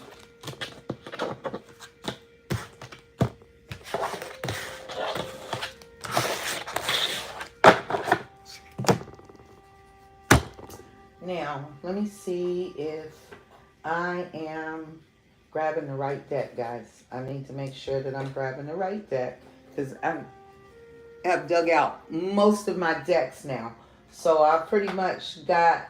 S1: Now, let me see if I am grabbing the right deck, guys. I need to make sure that I'm grabbing the right deck, because I have dug out most of my decks now. So I pretty much got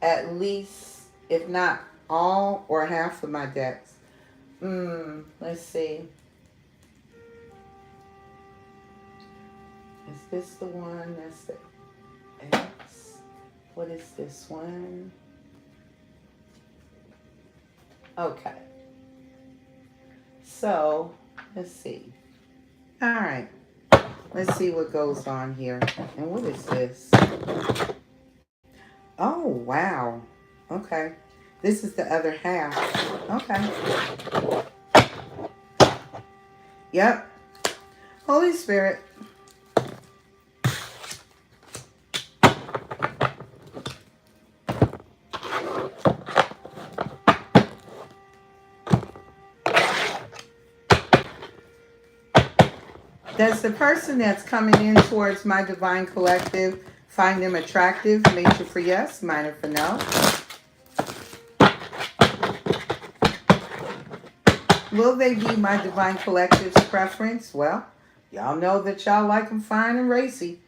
S1: at least, if not all or half of my decks. Let's see. Is this the one? That's the X. What is this one? Okay. So, let's see. All right. Let's see what goes on here. And what is this? Oh, wow. Okay. This is the other half. Okay. Yep. Holy Spirit. Does the person that's coming in towards my divine collective find them attractive? Major for yes, minor for no. Will they be my divine collective's preference? Well, Y'all know that y'all like them fine and racy.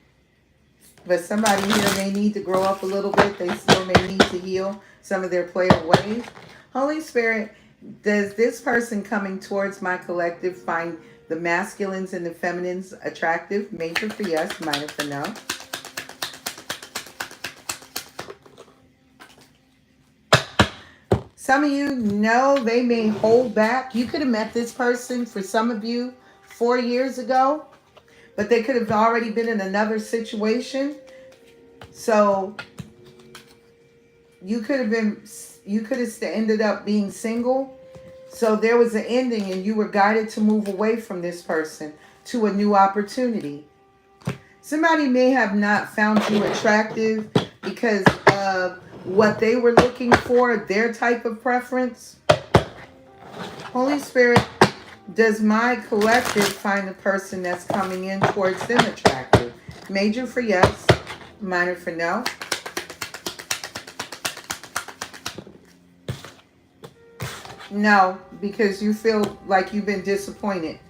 S1: But somebody here may need to grow up a little bit. They still may need to heal some of their player ways. Holy Spirit, does this person coming towards my collective find the masculines and the feminines attractive? Major for yes, minor for no. Some of you know they may hold back. You could have met this person, for some of you, 4 years ago, but they could have already been in another situation. So you could have ended up being single. So there was an ending and you were guided to move away from this person to a new opportunity. Somebody may have not found you attractive because of what they were looking for, their type of preference. Holy Spirit, does my collective find the person that's coming in towards them attractive? Major for yes, minor for no. No, because you feel like you've been disappointed.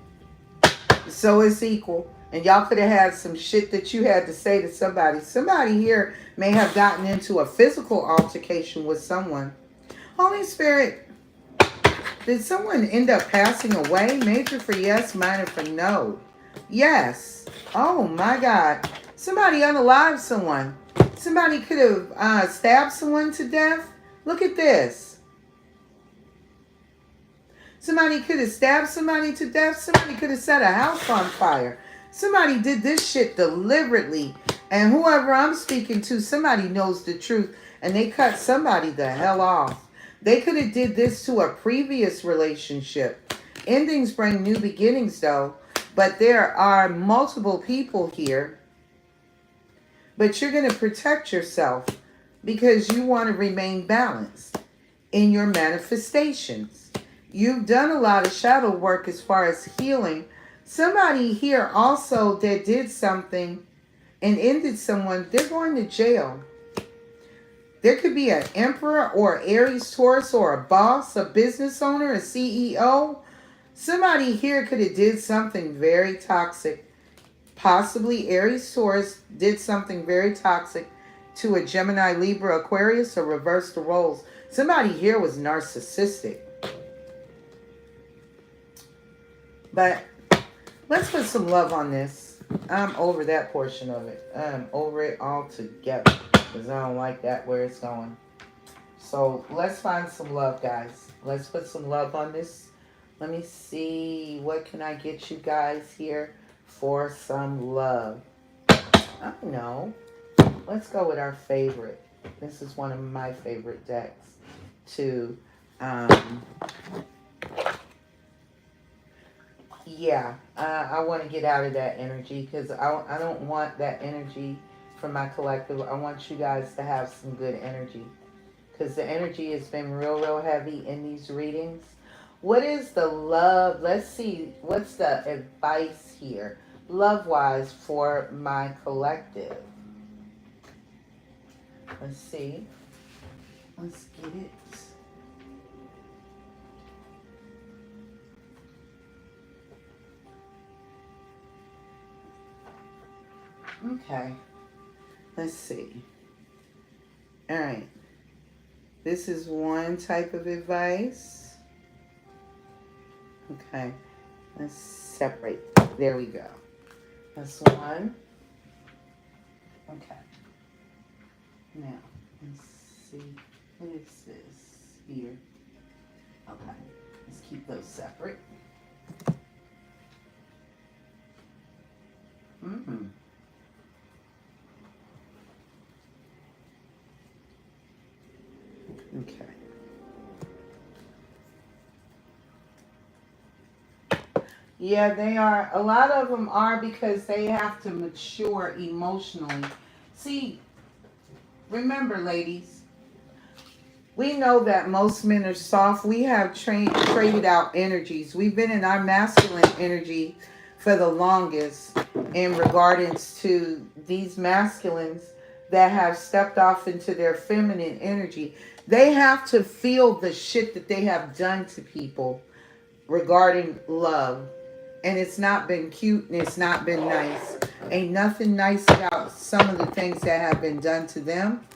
S1: So it's equal. And y'all could have had some shit that you had to say to somebody. Somebody here may have gotten into a physical altercation with someone. Holy Spirit, did someone end up passing away? Major for yes, minor for no. Yes. Oh my God. Somebody unalived someone. Somebody could have stabbed someone to death. Look at this. Somebody could have stabbed somebody to death. Somebody could have set a house on fire. Somebody did this shit deliberately. And whoever I'm speaking to, somebody knows the truth. And they cut somebody the hell off. They could have did this to a previous relationship. Endings bring new beginnings though. But there are multiple people here. But you're going to protect yourself because you want to remain balanced in your manifestations. You've done a lot of shadow work as far as healing. Somebody here also that did something and ended someone, they're going to jail. There could be an emperor or Aries Taurus or a boss, a business owner, a CEO. Somebody here could have did something very toxic. Possibly Aries Taurus did something very toxic to a Gemini, Libra, Aquarius, or reverse the roles. Somebody here was narcissistic. But let's put some love on this. I'm over that portion of it. I'm over it altogether because I don't like that where it's going. So let's find some love, guys. Let's put some love on this. Let me see. What can I get you guys here for some love? I don't know. Let's go with our favorite. This is one of my favorite decks to I want to get out of that energy because I don't want that energy from my collective. I want you guys to have some good energy because the energy has been real heavy in these readings. What is the love? Let's see. What's the advice here? Love-wise for my collective. Let's see. Let's get it. Okay. Let's see. All right. This is one type of advice. Okay. Let's separate. There we go. That's one. Okay. Now, let's see. What is this here? Okay. Let's keep those separate. Mm-hmm. Okay. Yeah, they are. A lot of them are because they have to mature emotionally. See, remember, ladies, we know that most men are soft. We have traded out energies. We've been in our masculine energy for the longest in regards to these masculines that have stepped off into their feminine energy. They have to feel the shit that they have done to people regarding love. And it's not been cute and it's not been nice. Ain't nothing nice about some of the things that have been done to them,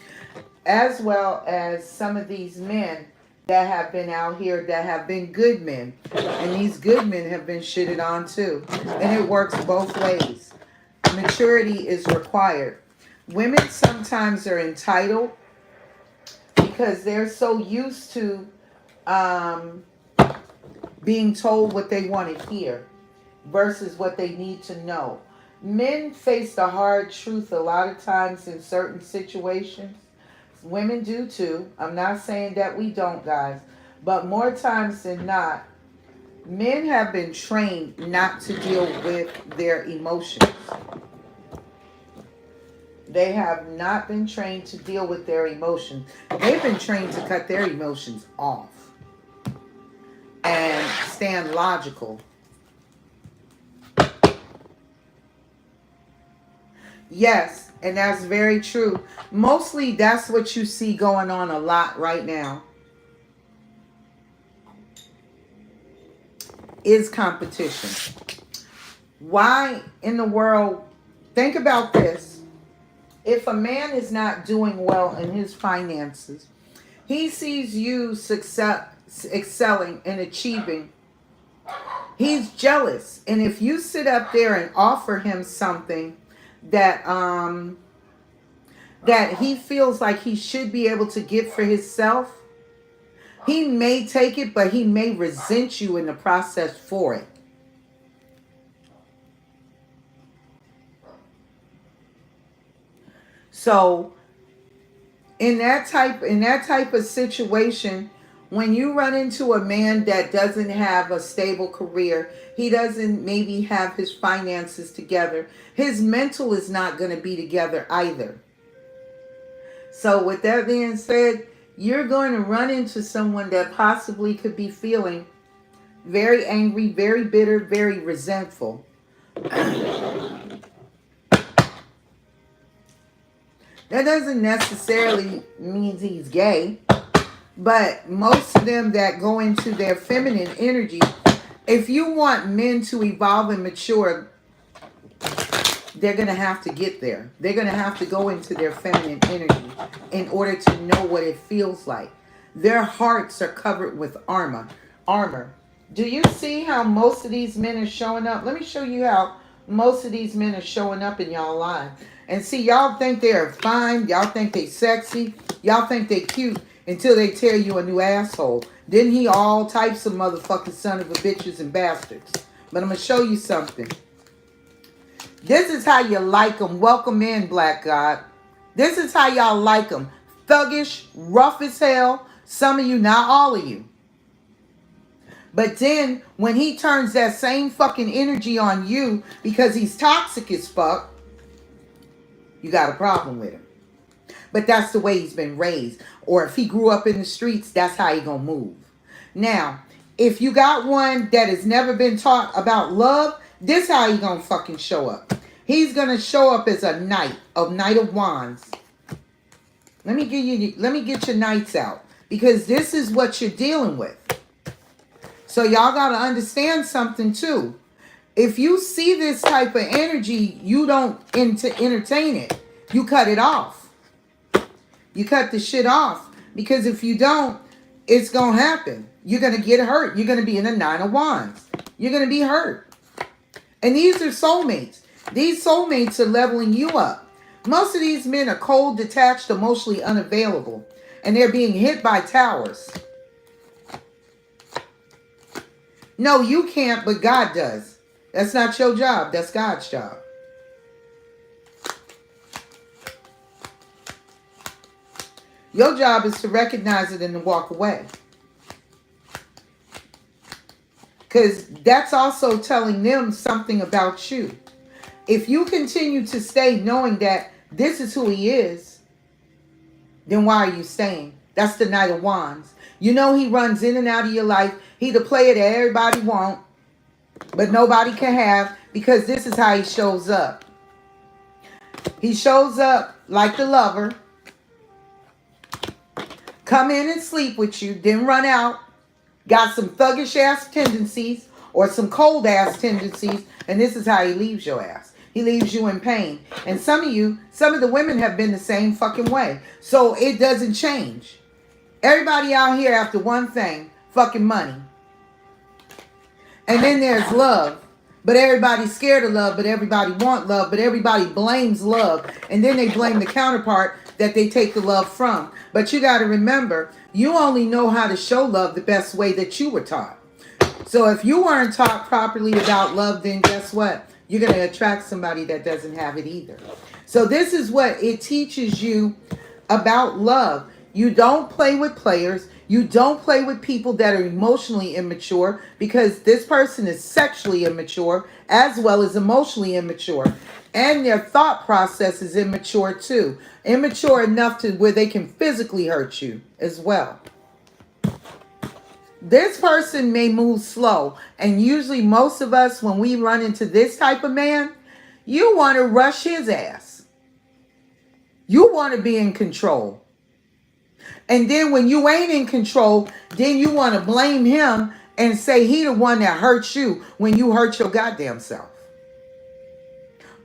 S1: as well as some of these men that have been out here that have been good men. And these good men have been shitted on too. And it works both ways. Maturity is required. Women sometimes are entitled because they're so used to um, being told what they want to hear versus what they need to know. Men face the hard truth a lot of times in certain situations. Women do too. I'm not saying that we don't, guys. But more times than not, men have been trained not to deal with their emotions. They have not been trained to deal with their emotions. They've been trained to cut their emotions off and stand logical. Yes, and that's very true. Mostly that's what you see going on a lot right now is competition. Why in the world? Think about this. If a man is not doing well in his finances, he sees you excelling and achieving. He's jealous. And if you sit up there and offer him something that that he feels like he should be able to get for himself, he may take it, but he may resent you in the process for it. So in that type of situation, when you run into a man that doesn't have a stable career, he doesn't maybe have his finances together, his mental is not going to be together either. So with that being said, you're going to run into someone that possibly could be feeling very angry, very bitter, very resentful. That doesn't necessarily mean he's gay, but most of them that go into their feminine energy, if you want men to evolve and mature, they're going to have to get there. They're going to have to go into their feminine energy in order to know what it feels like. Their hearts are covered with armor. Do you see how most of these men are showing up? Let me show you how most of these men are showing up in y'all lives. And see, y'all think they're fine. Y'all think they sexy. Y'all think they cute until they tear you a new asshole. Then he all types of motherfucking son of a bitches and bastards. But I'm going to show you something. This is how you like them. Welcome in, Black God. This is how y'all like them. Thuggish, rough as hell. Some of you, not all of you. But then when he turns that same fucking energy on you because he's toxic as fuck, you got a problem with him. But that's the way he's been raised. Or if he grew up in the streets, that's how he gonna move. Now, if you got one that has never been taught about love, this how he gonna fucking show up. He's gonna show up as a knight of wands. Let me get your knights out, because this is what you're dealing with. So y'all gotta understand something too. If you see this type of energy, you don't entertain it. You cut it off. You cut the shit off. Because if you don't, it's going to happen. You're going to get hurt. You're going to be in a 9 of wands. You're going to be hurt. And these are soulmates. These soulmates are leveling you up. Most of these men are cold, detached, emotionally unavailable. And they're being hit by towers. No, you can't, but God does. That's not your job. That's God's job. Your job is to recognize it and to walk away. Because that's also telling them something about you. If you continue to stay knowing that this is who he is, then why are you staying? That's the Knight of Wands. You know he runs in and out of your life. He the player that everybody wants, but nobody can have, because this is how he shows up. He shows up like the lover. Come in and sleep with you, then run out. Got some thuggish ass tendencies. or some cold ass tendencies, and this is how he leaves your ass. He leaves you in pain. And some of the women have been the same fucking way. So it doesn't change. Everybody out here after one thing, fucking money. And then there's love. But everybody's scared of love, but everybody want love, but everybody blames love. And then they blame the counterpart that they take the love from. But you got to remember, you only know how to show love the best way that you were taught. So if you weren't taught properly about love, then guess what? You're going to attract somebody that doesn't have it either. So this is what it teaches you about love. You don't play with players. You don't play with people that are emotionally immature, because this person is sexually immature as well as emotionally immature. And their thought process is immature too. Immature enough to where they can physically hurt you as well. This person may move slow. And usually most of us, when we run into this type of man, you want to rush his ass. You want to be in control. And then when you ain't in control, then you want to blame him and say he the one that hurt you when you hurt your goddamn self.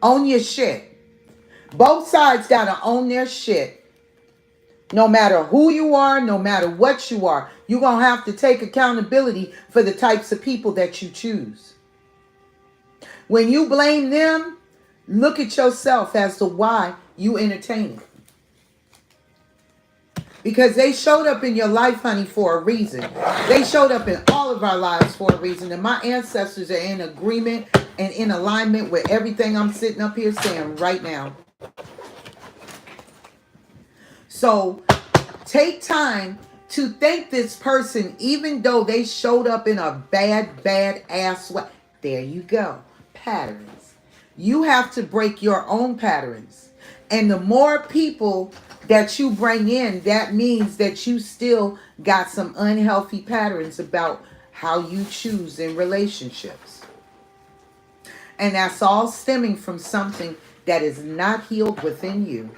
S1: Own your shit. Both sides got to own their shit. No matter who you are, no matter what you are, you're going to have to take accountability for the types of people that you choose. When you blame them, look at yourself as to why you entertain it. Because they showed up in your life, honey, for a reason. They showed up in all of our lives for a reason. And my ancestors are in agreement and in alignment with everything I'm sitting up here saying right now. So take time to thank this person, even though they showed up in a bad ass way. There you go. Patterns. You have to break your own patterns. And the more people that you bring in, that means that you still got some unhealthy patterns about how you choose in relationships. And that's all stemming from something that is not healed within you.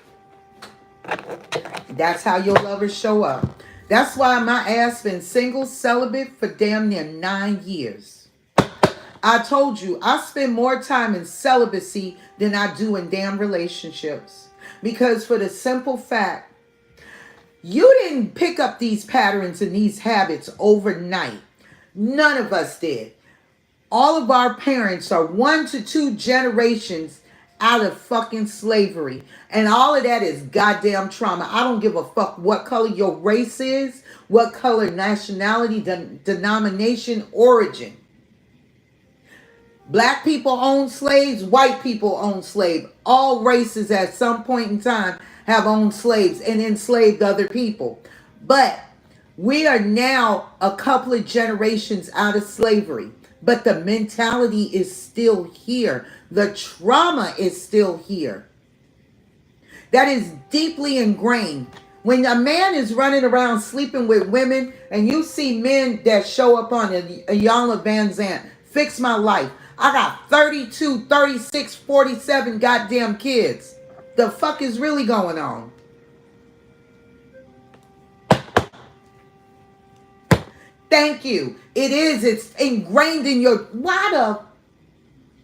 S1: That's how your lovers show up. That's why my ass been single, celibate for damn near 9 years. I told you, I spend more time in celibacy than I do in damn relationships. Because for the simple fact, you didn't pick up these patterns and these habits overnight. None of us did. All of our parents are 1 to 2 generations out of fucking slavery. And all of that is goddamn trauma. I don't give a fuck what color your race is, what color, nationality, denomination, origin. Black people own slaves, white people own slaves. All races at some point in time have owned slaves and enslaved other people. But we are now a couple of generations out of slavery. But the mentality is still here. The trauma is still here. That is deeply ingrained. When a man is running around sleeping with women and you see men that show up on a Iyanla Vanzant, fix my life. I got 32, 36, 47 goddamn kids. The fuck is really going on? Thank you. It is. It's ingrained in your... Why the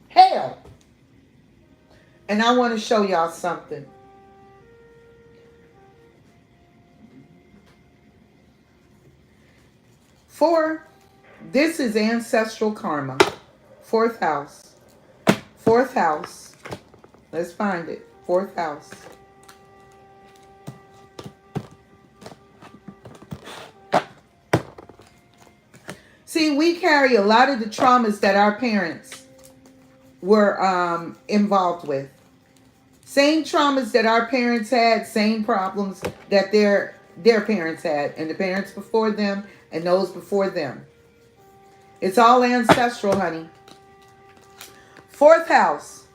S1: hell? And I want to show y'all something. This is ancestral karma. 4th house. 4th house. Let's find it. 4th house. See, we carry a lot of the traumas that our parents were involved with. Same traumas that our parents had, same problems that their parents had, and the parents before them, and those before them. It's all ancestral, honey. 4th house.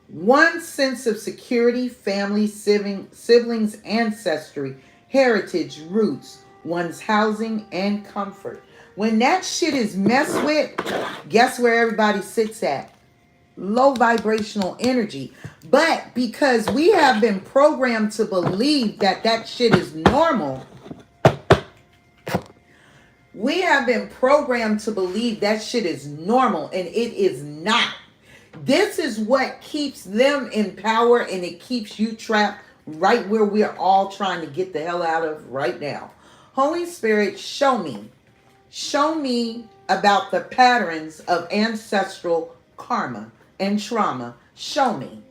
S1: 1 sense of security, family, siblings, ancestry, heritage, roots, one's housing, and comfort. When that shit is messed with, guess where everybody sits at? Low vibrational energy. But because we have been programmed to believe that that shit is normal, We have been programmed to believe that shit is normal, and it is not. This is what keeps them in power, and it keeps you trapped right where we're all trying to get the hell out of right now. Holy Spirit, show me. Show me about the patterns of ancestral karma and trauma. Show me.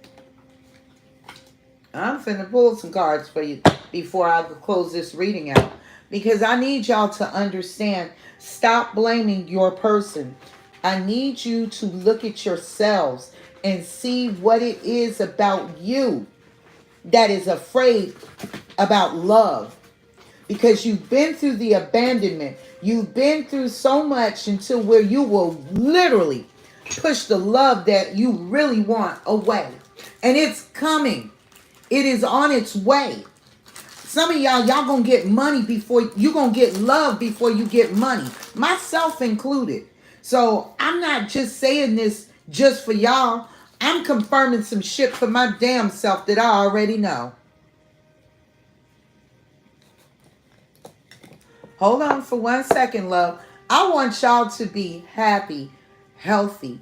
S1: I'm finna pull some cards for you before I close this reading out. Because I need y'all to understand. Stop blaming your person. I need you to look at yourselves and see what it is about you that is afraid about love. Because you've been through the abandonment. You've been through so much until where you will literally push the love that you really want away. And it's coming. It is on its way. Some of y'all gonna get money before you gonna get love before you get money. Myself included. So I'm not just saying this just for y'all. I'm confirming some shit for my damn self that I already know. Hold on for 1 second, love. I want y'all to be happy, healthy,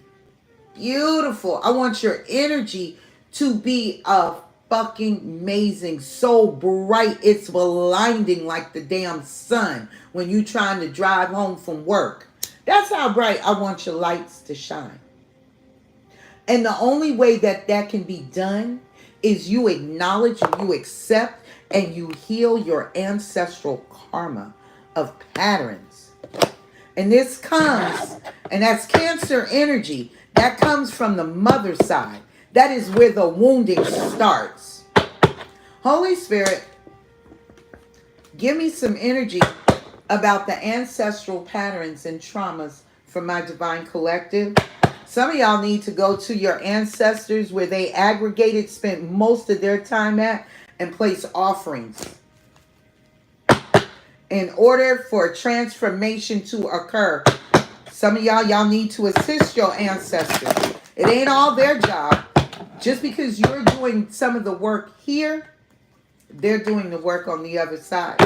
S1: beautiful. I want your energy to be a fucking amazing, so bright it's blinding like the damn sun when you trying to drive home from work. That's how bright I want your lights to shine. And the only way that that can be done is you acknowledge and you accept and you heal your ancestral karma of patterns. And this comes, and that's Cancer energy. That comes from the mother side. That is where the wounding starts. Holy Spirit, give me some energy about the ancestral patterns and traumas from my divine collective. Some of y'all need to go to your ancestors where they aggregated, spent most of their time at, and place offerings. In order for transformation to occur, some of y'all need to assist your ancestors. It ain't all their job. Just because you're doing some of the work here, they're doing the work on the other side.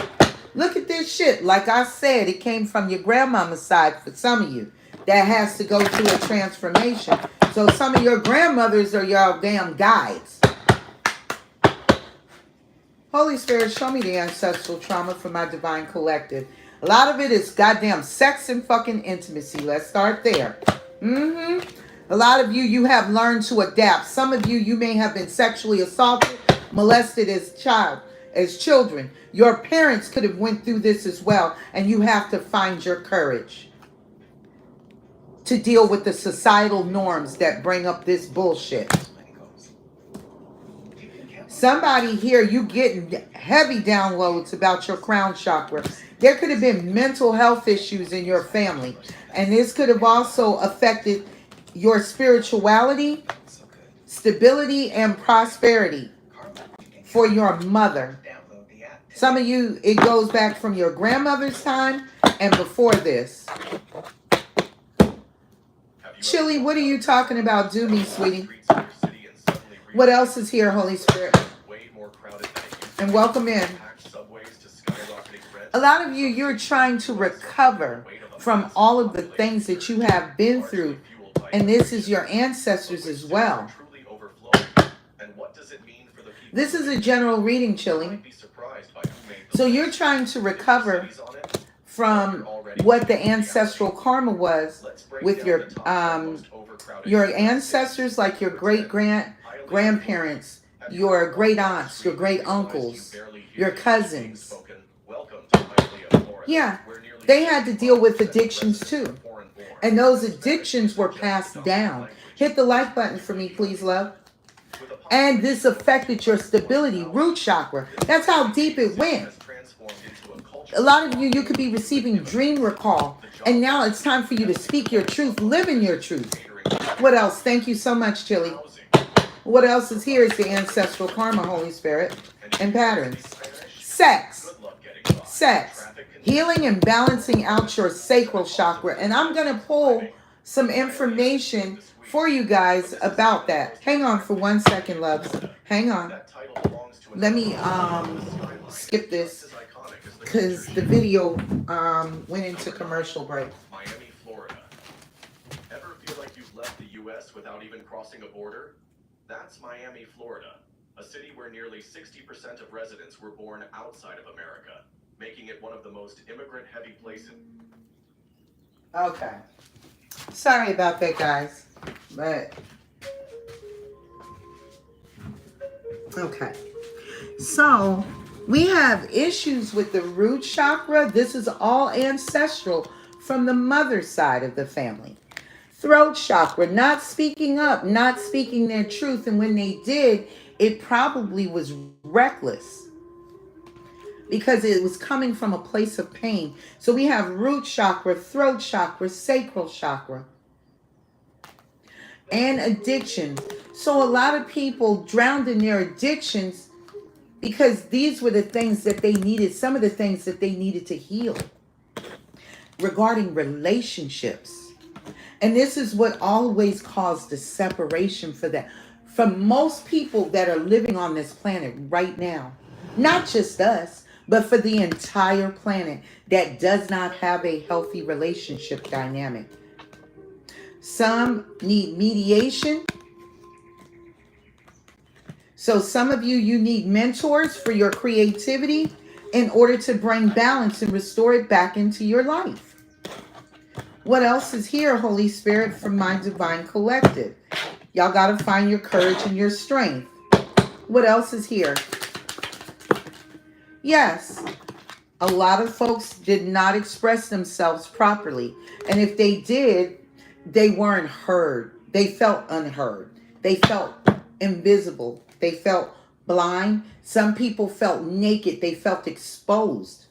S1: Look at this shit. Like I said, it came from your grandmama's side for some of you. That has to go through a transformation. So some of your grandmothers are your damn guides. Holy Spirit, show me the ancestral trauma for my divine collective. A lot of it is goddamn sex and fucking intimacy. Let's start there. A lot of you have learned to adapt. Some of you may have been sexually assaulted, molested as children. Your parents could have went through this as well, and you have to find your courage to deal with the societal norms that bring up this bullshit. Somebody here, you getting heavy downloads about your crown chakra. There could have been mental health issues in your family, and this could have also affected your spirituality, stability, and prosperity for your mother. Some of you, it goes back from your grandmother's time and before this. Chili, what are you talking about? Do me, sweetie. What else is here, Holy Spirit? And welcome in. A lot of you, you're trying to recover from all of the things that you have been through. And this is your ancestors as well. This is a general reading, Chili. So you're trying to recover from what the ancestral karma was with your ancestors, like your great-grandparents, your great-aunts, your great-uncles, your cousins. Yeah, they had to deal with addictions too. And those addictions were passed down. Hit the like button for me, please, love. And this affected your stability, root chakra. That's how deep it went. A lot of you could be receiving dream recall. And now it's time for you to speak your truth, live in your truth. What else? Thank you so much, Chili. What else is here is the ancestral karma, Holy Spirit, and patterns. Sex. Healing and balancing out your sacral chakra. And I'm going to pull some information for you guys about that. Hang on for 1 second, loves. Hang on. Let me skip this. because the video went into commercial break.
S2: Miami, Florida. Ever feel like you've left the U.S. without even crossing a border? That's Miami, Florida, a city where nearly 60% of residents were born outside of America, making it one of the most immigrant-heavy places.
S1: Okay. Sorry about that, guys. But, okay. So, we have issues with the root chakra. This is all ancestral from the mother's side of the family. Throat chakra, not speaking up, not speaking their truth. And when they did, it probably was reckless because it was coming from a place of pain. So we have root chakra, throat chakra, sacral chakra, and addiction. So a lot of people drowned in their addictions because these were the things that they needed, some of the things that they needed to heal regarding relationships. And this is what always caused the separation for that. From most people that are living on this planet right now, not just us, but for the entire planet that does not have a healthy relationship dynamic. Some need mediation. So some of you need mentors for your creativity in order to bring balance and restore it back into your life. What else is here, Holy Spirit, from my divine collective? Y'all got to find your courage and your strength. What else is here? Yes, a lot of folks did not express themselves properly. And if they did, they weren't heard. They felt unheard. They felt invisible. They felt blind. Some people felt naked. They felt exposed.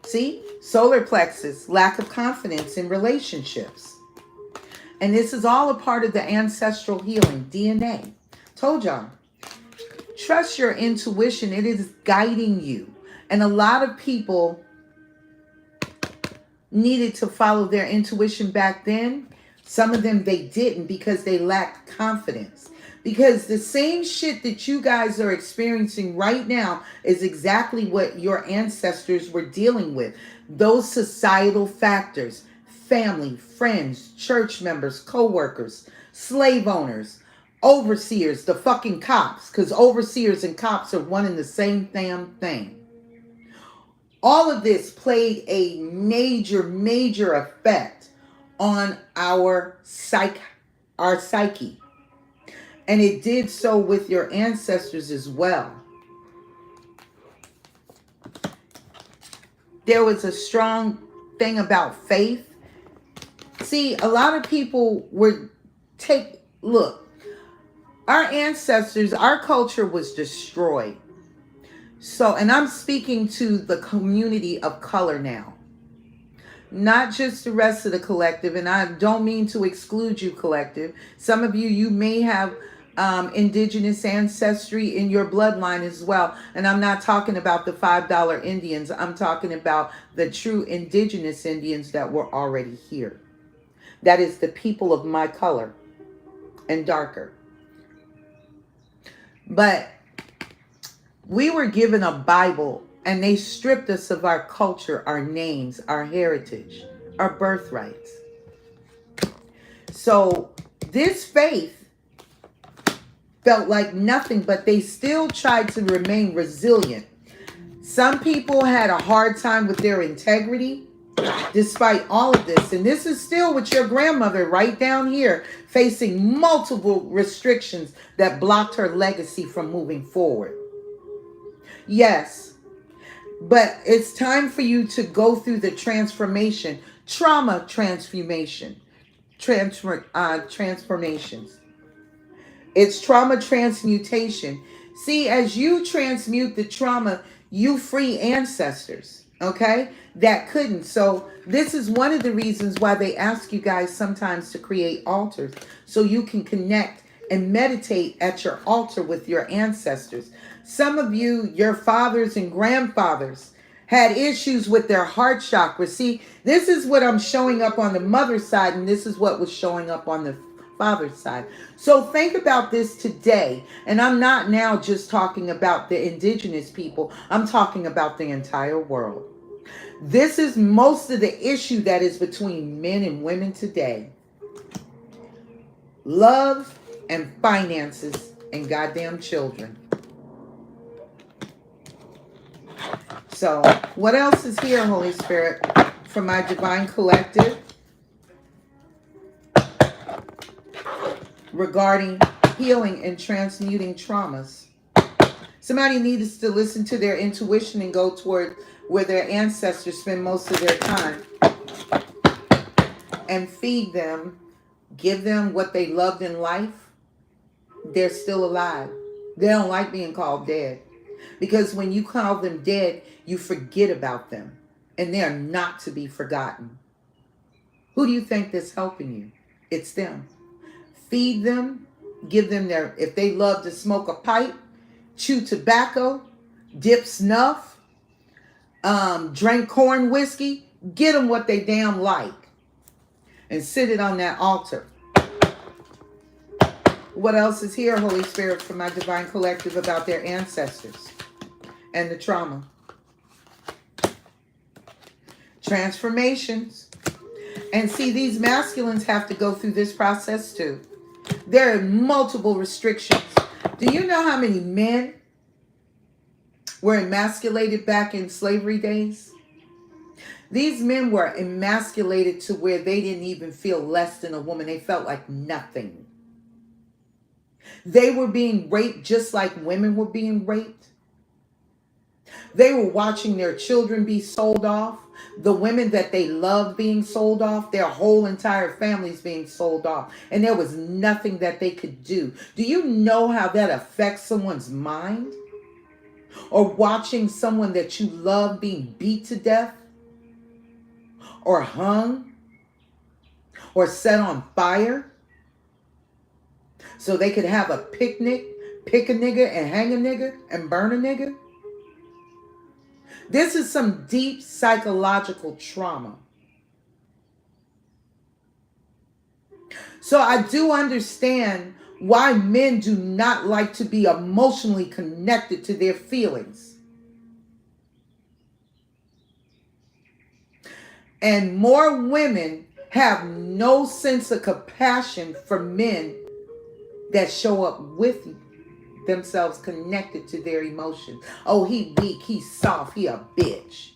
S1: See? Solar plexus, lack of confidence in relationships. And this is all a part of the ancestral healing, DNA. Told y'all. Trust your intuition. It is guiding you. And a lot of people needed to follow their intuition back then. Some of them they didn't because they lacked confidence. Because the same shit that you guys are experiencing right now is exactly what your ancestors were dealing with. Those societal factors, family, friends, church members, co-workers, slave owners, overseers, the fucking cops, because overseers and cops are one and the same damn thing. All of this played a major effect on our psyche. And it did so with your ancestors as well. There was a strong thing about faith. See, a lot of people look, our ancestors, our culture was destroyed. So, and I'm speaking to the community of color now. Not just the rest of the collective, and I don't mean to exclude you, collective. Some of you may have indigenous ancestry in your bloodline as well. And I'm not talking about the $5 Indians. I'm talking about the true indigenous Indians that were already here. That is the people of my color and darker. But we were given a Bible and they stripped us of our culture, our names, our heritage, our birthrights. So this faith felt like nothing, but they still tried to remain resilient. Some people had a hard time with their integrity despite all of this. And this is still with your grandmother right down here facing multiple restrictions that blocked her legacy from moving forward. Yes, but it's time for you to go through the transformation, trauma transformations. It's trauma transmutation. See, as you transmute the trauma, you free ancestors, okay, that couldn't. So this is one of the reasons why they ask you guys sometimes to create altars so you can connect and meditate at your altar with your ancestors. Some of you, your fathers and grandfathers, had issues with their heart chakra. See, this is what I'm showing up on the mother's side, and this is what was showing up on the father's side. So think about this today. And I'm not now just talking about the indigenous people, I'm talking about the entire world. This is most of the issue that is between men and women today: love and finances and goddamn children. So, what else is here, Holy Spirit, for my divine collective regarding healing and transmuting traumas? Somebody needs to listen to their intuition and go toward where their ancestors spend most of their time and feed them, give them what they loved in life. They're still alive. They don't like being called dead, because when you call them dead, you forget about them, and they are not to be forgotten. Who do you think that's helping you? It's them. Feed them, give them their, if they love to smoke a pipe, chew tobacco, dip snuff, drink corn whiskey, get them what they damn like and sit it on that altar. What else is here, Holy Spirit, for my divine collective about their ancestors and the trauma? Transformations. And see, these masculines have to go through this process too. There are multiple restrictions. Do you know how many men were emasculated back in slavery days? These men were emasculated to where they didn't even feel less than a woman. They felt like nothing. They were being raped just like women were being raped. They were watching their children be sold off. The women that they loved being sold off. Their whole entire families being sold off. And there was nothing that they could do. Do you know how that affects someone's mind? Or watching someone that you love being beat to death? Or hung? Or set on fire? So they could have a picnic, pick a nigga and hang a nigga and burn a nigga? This is some deep psychological trauma. So I do understand why men do not like to be emotionally connected to their feelings. And more women have no sense of compassion for men that show up with themselves connected to their emotions. Oh, he weak, he soft, he a bitch.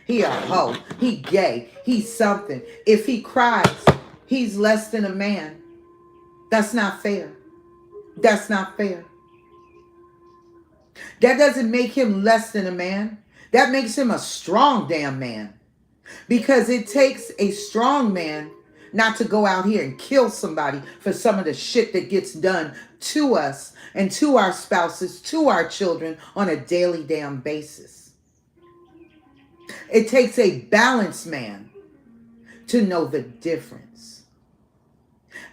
S1: He a hoe, he gay, he's something. If he cries, he's less than a man. That's not fair. That's not fair. That doesn't make him less than a man. That makes him a strong damn man. Because it takes a strong man not to go out here and kill somebody for some of the shit that gets done to us and to our spouses, to our children on a daily damn basis. It takes a balanced man to know the difference.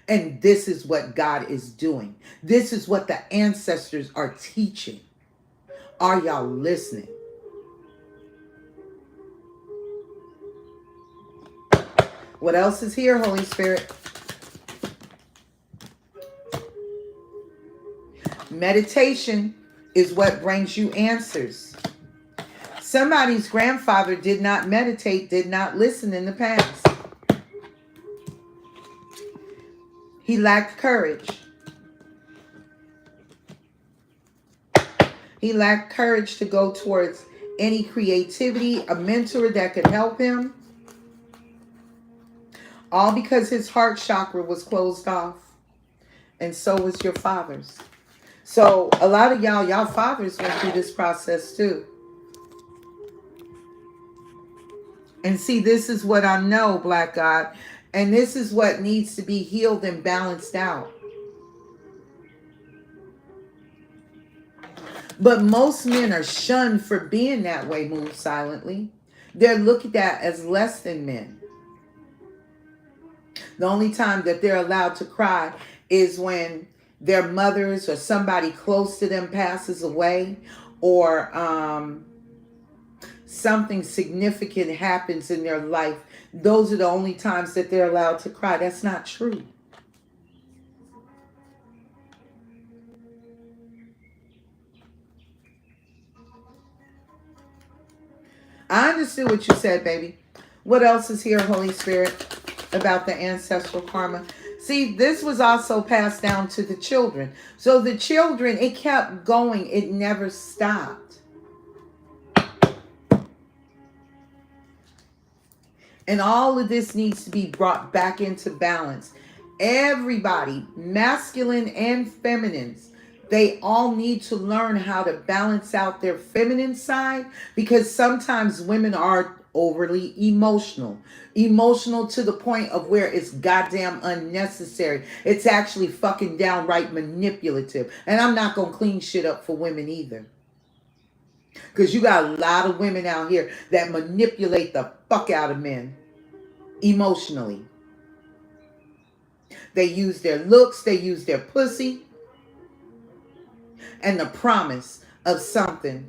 S1: And this is what God is doing. This is what the ancestors are teaching. Are y'all listening? What else is here, Holy Spirit? Meditation is what brings you answers. Somebody's grandfather did not meditate, did not listen in the past. He lacked courage. He lacked courage to go towards any creativity, a mentor that could help him. All because his heart chakra was closed off. And so was your father's. So a lot of y'all fathers went through this process too. And see, this is what I know, Black God. And this is what needs to be healed and balanced out. But most men are shunned for being that way, move silently. They're looked at as less than men. The only time that they're allowed to cry is when their mothers or somebody close to them passes away, or something significant happens in their life. Those are the only times that they're allowed to cry. That's not true. understood what you said, baby. What else is here, Holy Spirit, about the ancestral karma? See, this was also passed down to the children. So the children, it kept going. It never stopped. And all of this needs to be brought back into balance. Everybody, masculine and feminines, they all need to learn how to balance out their feminine side, because sometimes women are overly emotional. Emotional to the point of where it's goddamn unnecessary. It's actually fucking downright manipulative. And I'm not going to clean shit up for women either. Because you got a lot of women out here that manipulate the fuck out of men emotionally. They use their looks, they use their pussy, and the promise of something.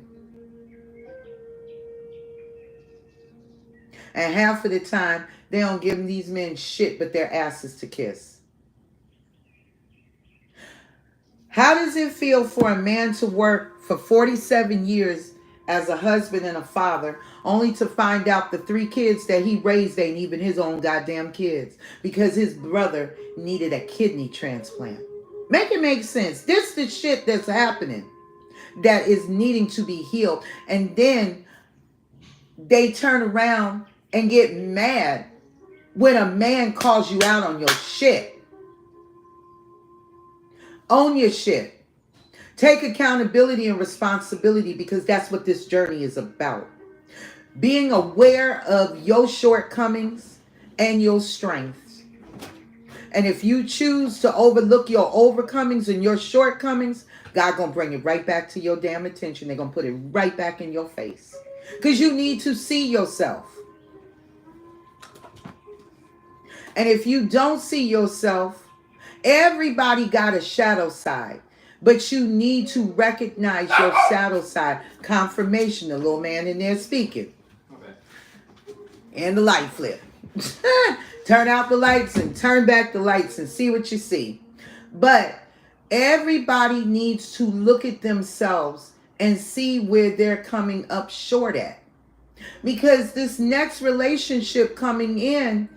S1: And half of the time, they don't give these men shit but their asses to kiss. How does it feel for a man to work for 47 years as a husband and a father, only to find out the 3 kids that he raised ain't even his own goddamn kids, because his brother needed a kidney transplant? Make it make sense. This is the shit that's happening that is needing to be healed. And then they turn around and get mad when a man calls you out on your shit. Own your shit. Take accountability and responsibility, because that's what this journey is about. Being aware of your shortcomings and your strengths. And if you choose to overlook your overcomings and your shortcomings, God gonna bring it right back to your damn attention. They're gonna put it right back in your face. Because you need to see yourself. And if you don't see yourself, everybody got a shadow side. But you need to recognize your shadow side. Confirmation, the little man in there speaking. Okay. And the light flip. Turn out the lights and turn back the lights and see what you see. But everybody needs to look at themselves and see where they're coming up short at. Because this next relationship coming in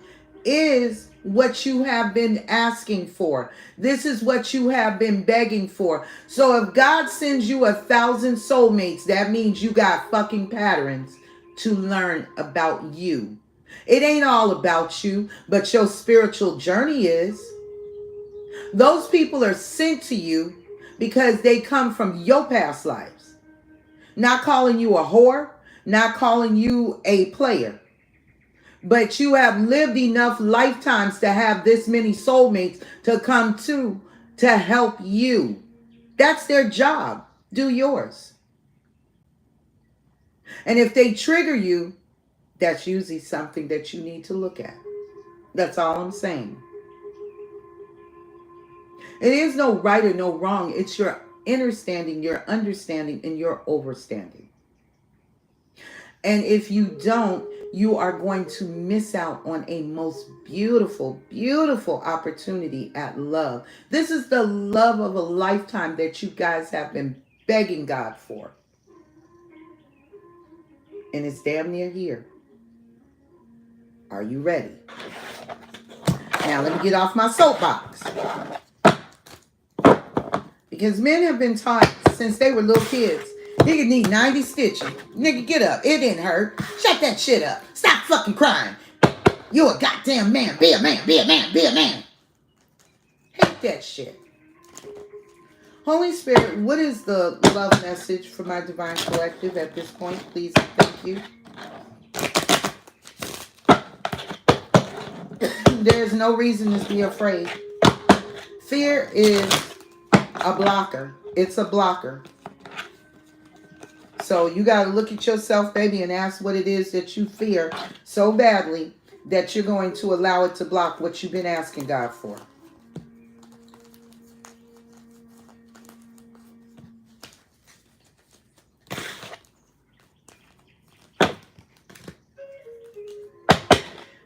S1: is what you have been asking for. This is what you have been begging for. So if God sends you 1,000 soulmates, that means you got fucking patterns to learn about you. It ain't all about you, but your spiritual journey is. Those people are sent to you because they come from your past lives. Not calling you a whore, not calling you a player. But you have lived enough lifetimes to have this many soulmates to come to help you. That's their job. Do yours. And if they trigger you, that's usually something that you need to look at. That's all I'm saying. It is no right or no wrong. It's your understanding, and your overstanding. And if you don't, you are going to miss out on a most beautiful, beautiful opportunity at love. This is the love of a lifetime that you guys have been begging God for. And it's damn near here. Are you ready? Now let me get off my soapbox. Because men have been taught since they were little kids, nigga need 90 stitches. Nigga, get up. It didn't hurt. Shut that shit up. Stop fucking crying. You a goddamn man. Be a man. Be a man. Be a man. Hate that shit. Holy Spirit, what is the love message for my Divine Collective at this point? Please and thank you. There's no reason to be afraid. Fear is a blocker. It's a blocker. So you got to look at yourself, baby, and ask what it is that you fear so badly that you're going to allow it to block what you've been asking God for.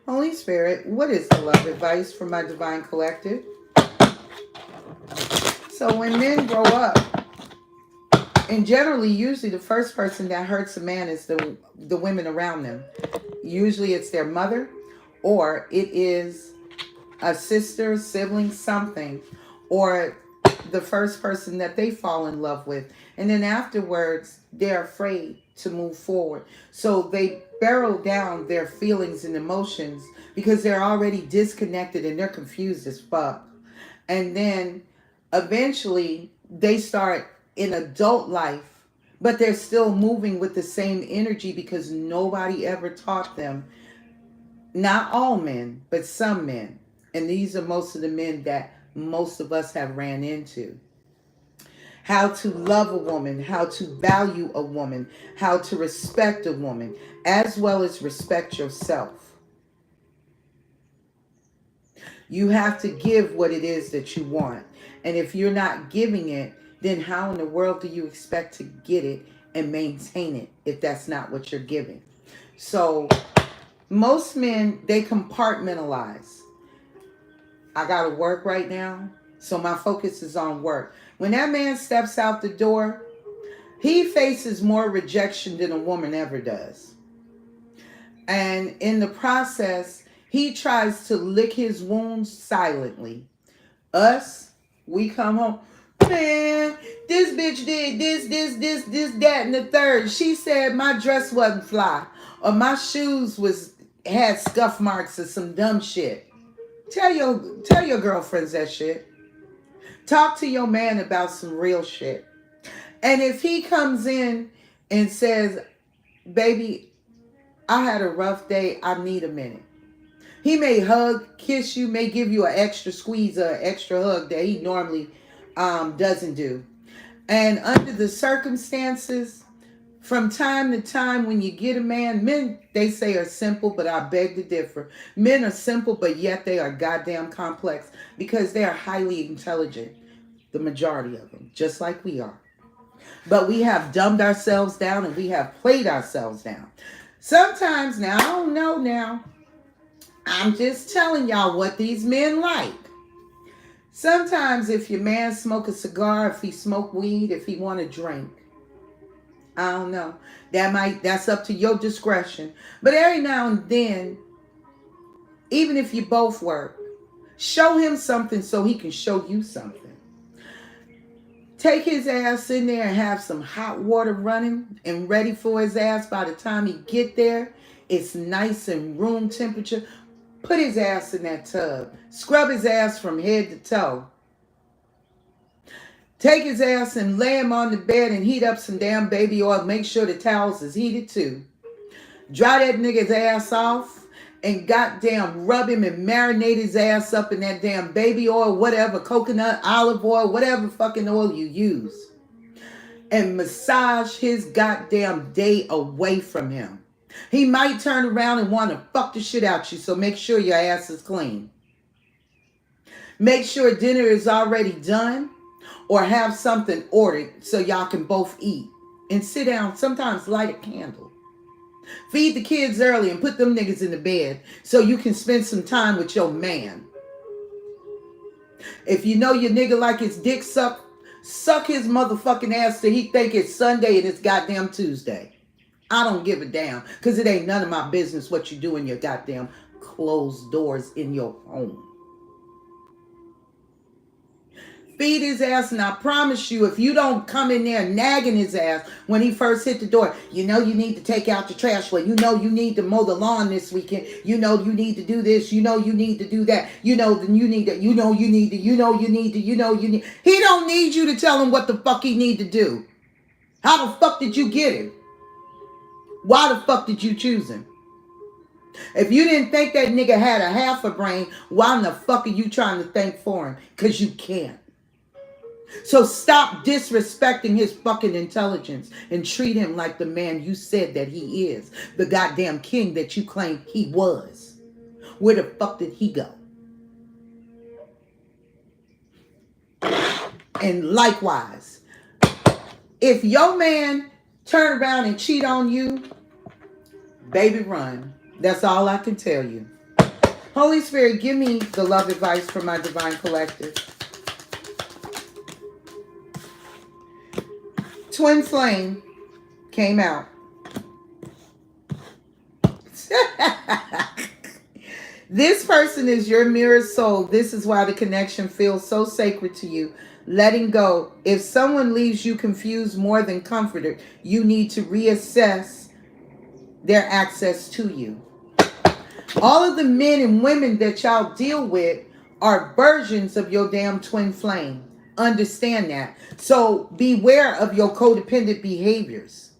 S1: Holy Spirit, what is the love advice for my Divine Collective? So when men grow up And generally, usually the first person that hurts a man is the women around them. Usually it's their mother, or it is a sister, sibling, something, or the first person that they fall in love with. And then afterwards, they're afraid to move forward. So they barrel down their feelings and emotions because they're already disconnected and they're confused as fuck. And then eventually they start in adult life, but they're still moving with the same energy because nobody ever taught them. Not all men, but some men. And these are most of the men that most of us have ran into. How to love a woman, how to value a woman, how to respect a woman, as well as respect yourself. You have to give what it is that you want. And if you're not giving it, then how in the world do you expect to get it and maintain it if that's not what you're giving? So most men, they compartmentalize. I got to work right now, so my focus is on work. When that man steps out the door, he faces more rejection than a woman ever does. And in the process, he tries to lick his wounds silently. Us, we come home, man, this bitch did this, that, and the third. She said my dress wasn't fly, or my shoes had scuff marks or some dumb shit. Tell your girlfriends that shit. Talk to your man about some real shit. And if he comes in and says, baby, I had a rough day, I need a minute. He may hug, kiss you, may give you an extra squeeze or an extra hug that he normally doesn't do. And under the circumstances, from time to time when you get a man, men, they say, are simple, but I beg to differ. Men are simple, but yet they are goddamn complex because they are highly intelligent, the majority of them, just like we are. But we have dumbed ourselves down and we have played ourselves down. Sometimes, now, I don't know now, I'm just telling y'all what these men like. Sometimes if your man smoke a cigar, if he smoke weed, if he want to drink, I don't know. That's up to your discretion. But every now and then, even if you both work, show him something so he can show you something. Take his ass in there and have some hot water running and ready for his ass. By the time he get there, it's nice and room temperature. Put his ass in that tub. Scrub his ass from head to toe. Take his ass and lay him on the bed and heat up some damn baby oil. Make sure the towels is heated too. Dry that nigga's ass off and goddamn rub him and marinate his ass up in that damn baby oil, whatever, coconut, olive oil, whatever fucking oil you use. And massage his goddamn day away from him. He might turn around and want to fuck the shit out you, so make sure your ass is clean. Make sure dinner is already done. Or have something ordered so y'all can both eat. And sit down, sometimes light a candle. Feed the kids early and put them niggas in the bed so you can spend some time with your man. If you know your nigga like his dick suck his motherfucking ass till he think it's Sunday and it's goddamn Tuesday. I don't give a damn, because it ain't none of my business what you do in your goddamn closed doors in your home. Feed his ass, and I promise you, if you don't come in there nagging his ass when he first hit the door, you know you need to take out the trash. Well, you know you need to mow the lawn this weekend. You know you need to do this. You know you need to do that. You know then you need to. You know you need to. You know you need to. You know you need. He don't need you to tell him what the fuck he need to do. How the fuck did you get him? Why the fuck did you choose him? If you didn't think that nigga had a half a brain, why in the fuck are you trying to think for him? Because you can't. So stop disrespecting his fucking intelligence and treat him like the man you said that he is. The goddamn king that you claimed he was. Where the fuck did he go? And likewise, if your man turn around and cheat on you, baby, run. That's all I can tell you. Holy Spirit, give me the love advice for my divine collective. Twin flame came out. This person is your mirror soul. This is why the connection feels so sacred to you. Letting go. If someone leaves you confused more than comforted, you need to reassess their access to you. All of the men and women that y'all deal with are versions of your damn twin flame. Understand that. So beware of your codependent behaviors.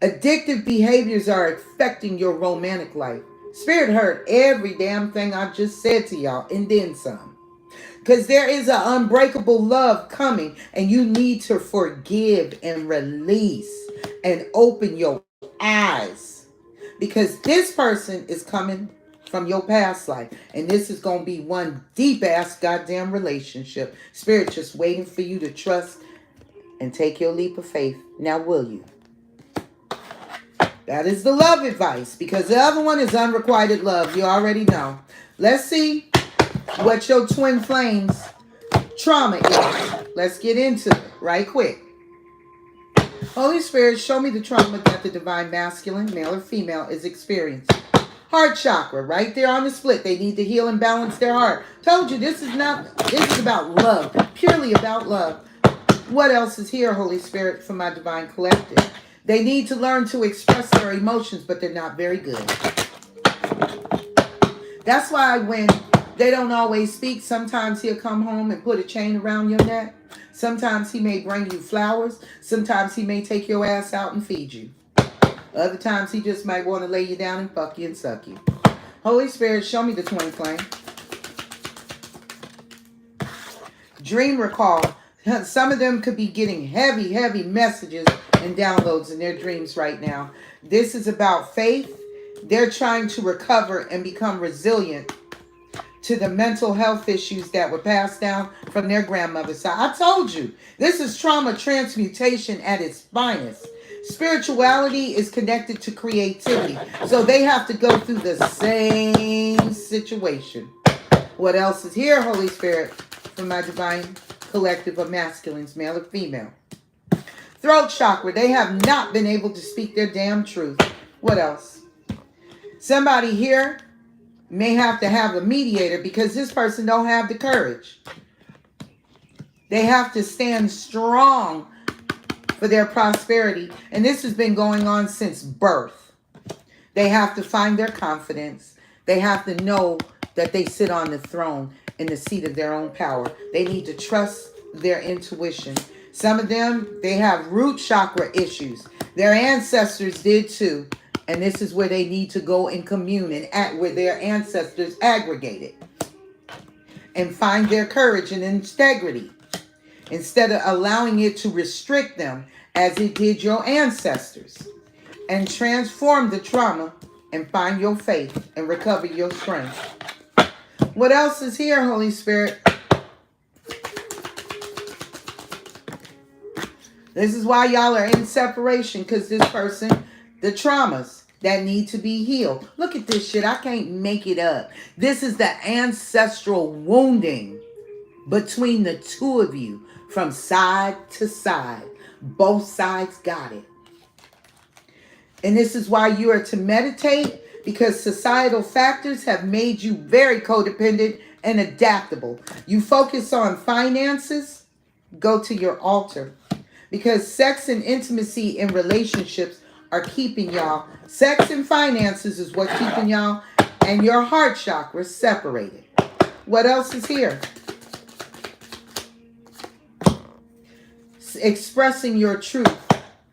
S1: Addictive behaviors are affecting your romantic life. Spirit heard every damn thing I just said to y'all and then some. Because there is an unbreakable love coming and you need to forgive and release and open your eyes. Because this person is coming from your past life. And this is going to be one deep ass goddamn relationship. Spirit just waiting for you to trust and take your leap of faith. Now will you? That is the love advice, because the other one is unrequited love. You already know. Let's see what your twin flames trauma is. Let's get into it right quick. Holy Spirit, show me the trauma that the divine masculine, male or female, is experiencing. Heart chakra, right there on the split. They need to heal and balance their heart. Told you, this is about love. Purely about love. What else is here, Holy Spirit, for my divine collective? They need to learn to express their emotions, but they're not very good. That's why when they don't always speak, sometimes he'll come home and put a chain around your neck. Sometimes he may bring you flowers. Sometimes he may take your ass out and feed you. Other times he just might want to lay you down and fuck you and suck you. Holy Spirit, show me the twin flame. Dream recall. Some of them could be getting heavy messages and downloads in their dreams right now. This is about faith. They're trying to recover and become resilient to the mental health issues that were passed down from their grandmother's side. I told you, this is trauma transmutation at its finest. Spirituality is connected to creativity, so they have to go through the same situation. What else is here, Holy Spirit, for my divine collective of masculines, male or female? Throat chakra. They have not been able to speak their damn truth. What else? Somebody here may have to have a mediator because this person don't have the courage. They have to stand strong for their prosperity. And this has been going on since birth. They have to find their confidence. They have to know that they sit on the throne in the seat of their own power. They need to trust their intuition. Some of them, they have root chakra issues. Their ancestors did too. And this is where they need to go and commune and act where their ancestors aggregated. And find their courage and integrity. Instead of allowing it to restrict them as it did your ancestors. And transform the trauma and find your faith and recover your strength. What else is here, Holy Spirit? This is why y'all are in separation, because this person, the traumas that need to be healed. Look at this shit. I can't make it up. This is the ancestral wounding between the two of you from side to side. Both sides got it. And this is why you are to meditate, because societal factors have made you very codependent and adaptable. You focus on finances, go to your altar. Because sex and intimacy in relationships are keeping y'all. Sex and finances is what keeping y'all and your heart chakra separated. What else is here? Expressing your truth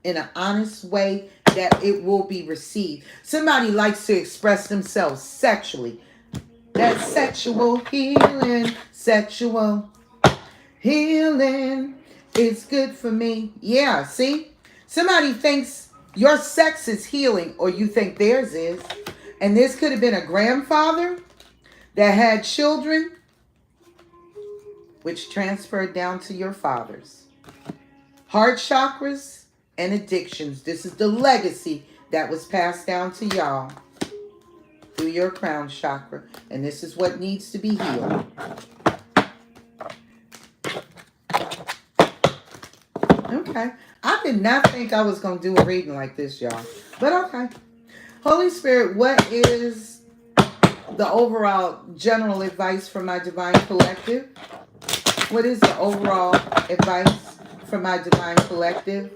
S1: in an honest way that it will be received. Somebody likes to express themselves sexually. That sexual healing, sexual healing. It's good for me. Yeah, see? Somebody thinks your sex is healing, or you think theirs is. And this could have been a grandfather that had children, which transferred down to your fathers. Heart chakras and addictions. This is the legacy that was passed down to y'all through your crown chakra. And this is what needs to be healed. Okay. I did not think I was going to do a reading like this, y'all. But okay. Holy Spirit, what is the overall general advice for my divine collective? What is the overall advice for my divine collective?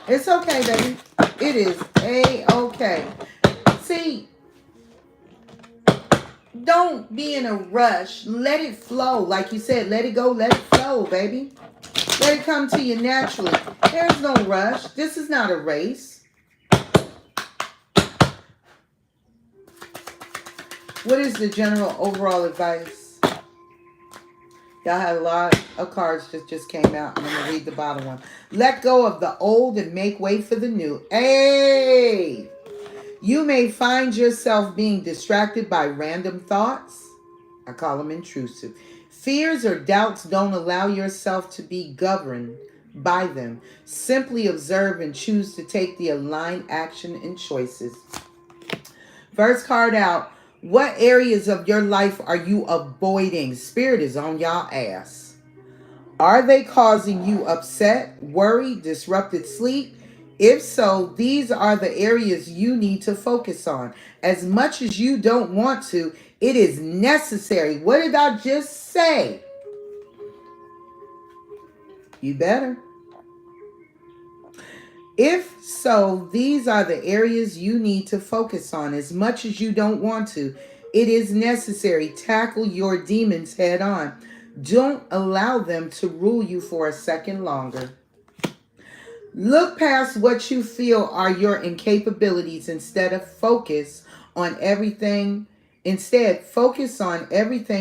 S1: It's okay, baby. It is A-okay. See, don't be in a rush. Let it flow. Like you said, let it go, let it flow, baby. Let it come to you naturally. There's no rush. This is not a race. What is the general overall advice? Y'all had a lot of cards just came out. I'm going to read the bottom one. Let go of the old and make way for the new. Hey! You may find yourself being distracted by random thoughts. I call them intrusive. Fears or doubts. Don't allow yourself to be governed by them. Simply observe and choose to take the aligned action and choices. First card out. What areas of your life are you avoiding? Spirit is on y'all ass. Are they causing you upset, worry, disrupted sleep? If so, these are the areas you need to focus on. As much as you don't want to, it is necessary. What did I just say? You better. If so, these are the areas you need to focus on. As much as you don't want to, it is necessary. Tackle your demons head on. Don't allow them to rule you for a second longer. Look past what you feel are your incapabilities instead focus on everything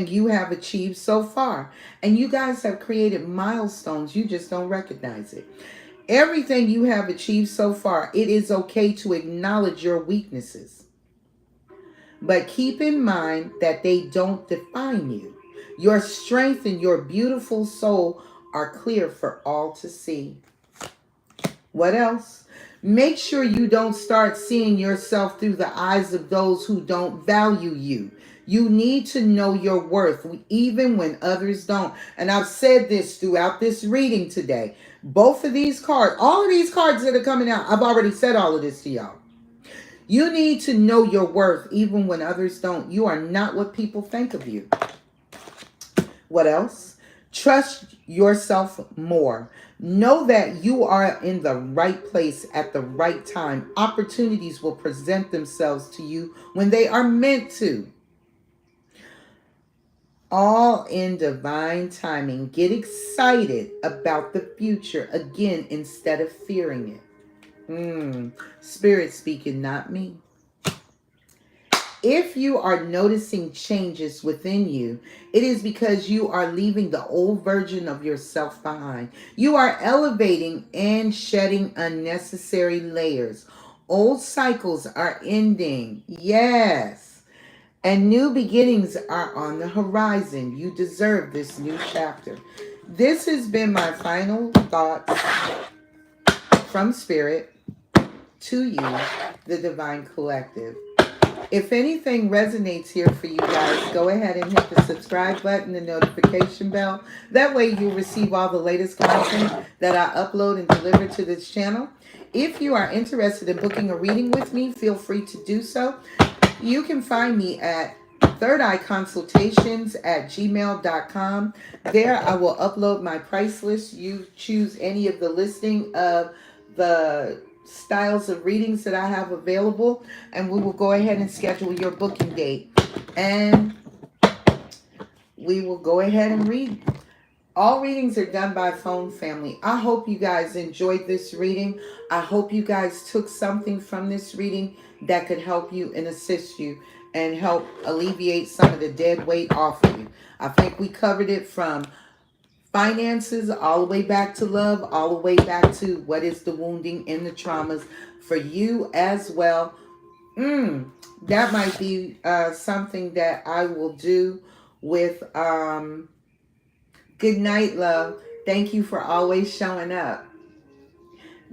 S1: you have achieved so far. And you guys have created milestones. You just don't recognize it. Everything you have achieved so far, it is okay to acknowledge your weaknesses. But keep in mind that they don't define you. Your strength and your beautiful soul are clear for all to see. What else? Make sure you don't start seeing yourself through the eyes of those who don't value you. You need to know your worth, even when others don't. And I've said this throughout this reading today. Both of these cards, all of these cards that are coming out, I've already said all of this to y'all. You need to know your worth, even when others don't. You are not what people think of you. What else? Trust yourself more. Know that you are in the right place at the right time. Opportunities will present themselves to you when they are meant to. All in divine timing. Get excited about the future again instead of fearing it. Spirit speaking, not me. If you are noticing changes within you, it is because you are leaving the old version of yourself behind. You are elevating and shedding unnecessary layers. Old cycles are ending. Yes. And new beginnings are on the horizon. You deserve this new chapter. This has been my final thoughts from Spirit to you, the Divine Collective. If anything resonates here for you guys, go ahead and hit the subscribe button, the notification bell. That way you'll receive all the latest content that I upload and deliver to this channel. If you are interested in booking a reading with me, feel free to do so. You can find me at thirdeyeconsultations@gmail.com. There I will upload my price list. You choose any of the listing of the styles of readings that I have available, and we will go ahead and schedule your booking date, and we will go ahead and read. All readings are done by phone, family. I hope you guys enjoyed this reading. I hope you guys took something from this reading that could help you and assist you and help alleviate some of the dead weight off of you. I think we covered it from finances, all the way back to love, all the way back to what is the wounding and the traumas for you as well. That might be something that I will do with good night, love. Thank you for always showing up.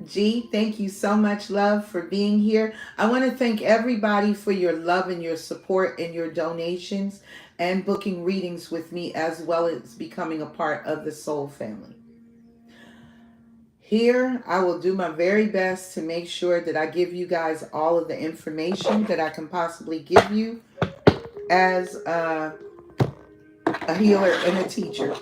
S1: G, thank you so much, love, for being here. I want to thank everybody for your love and your support and your donations and booking readings with me, as well as becoming a part of the Soul family. Here, I will do my very best to make sure that I give you guys all of the information that I can possibly give you as a healer and a teacher.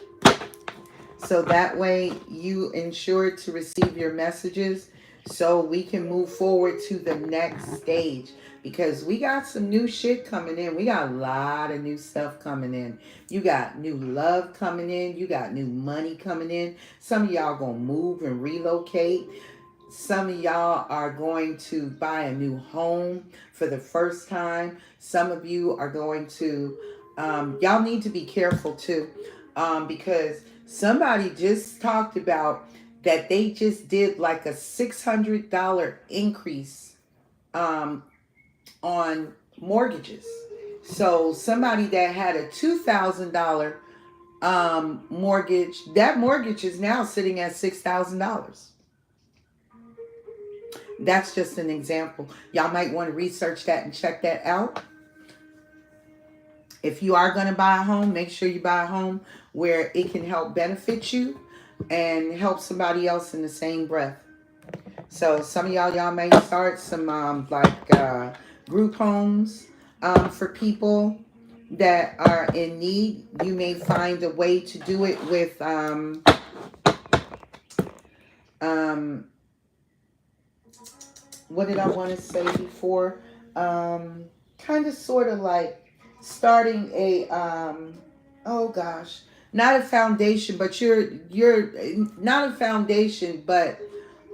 S1: So that way you ensure to receive your messages so we can move forward to the next stage. Because we got some new shit coming in. We got a lot of new stuff coming in. You got new love coming in. You got new money coming in. Some of y'all gonna move and relocate. Some of y'all are going to buy a new home for the first time. Some of you are going to, y'all need to be careful too, because somebody just talked about that they just did like a $600 increase on mortgages. So somebody that had a $2,000 mortgage, that mortgage is now sitting at $6,000. That's just an example. Y'all might want to research that and check that out. If you are going to buy a home, make sure you buy a home where it can help benefit you and help somebody else in the same breath. So some of y'all may start some group homes for people that are in need. You may find a way to do it with what did I want to say before? Kind of sort of like starting a oh gosh, not a foundation, but you're not a foundation, but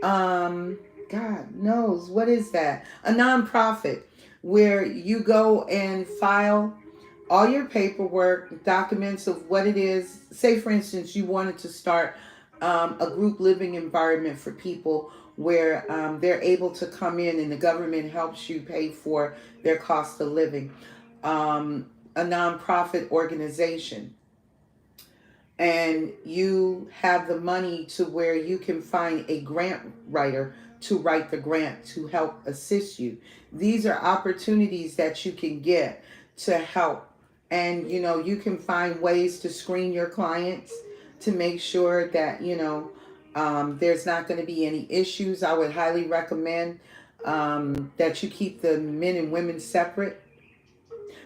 S1: God knows what is that? A nonprofit where you go and file all your paperwork, documents of what it is. Say, for instance, you wanted to start a group living environment for people where they're able to come in and the government helps you pay for their cost of living. A nonprofit organization. And you have the money to where you can find a grant writer to write the grant to help assist you. These are opportunities that you can get to help. And, you can find ways to screen your clients to make sure that, there's not going to be any issues. I would highly recommend that you keep the men and women separate.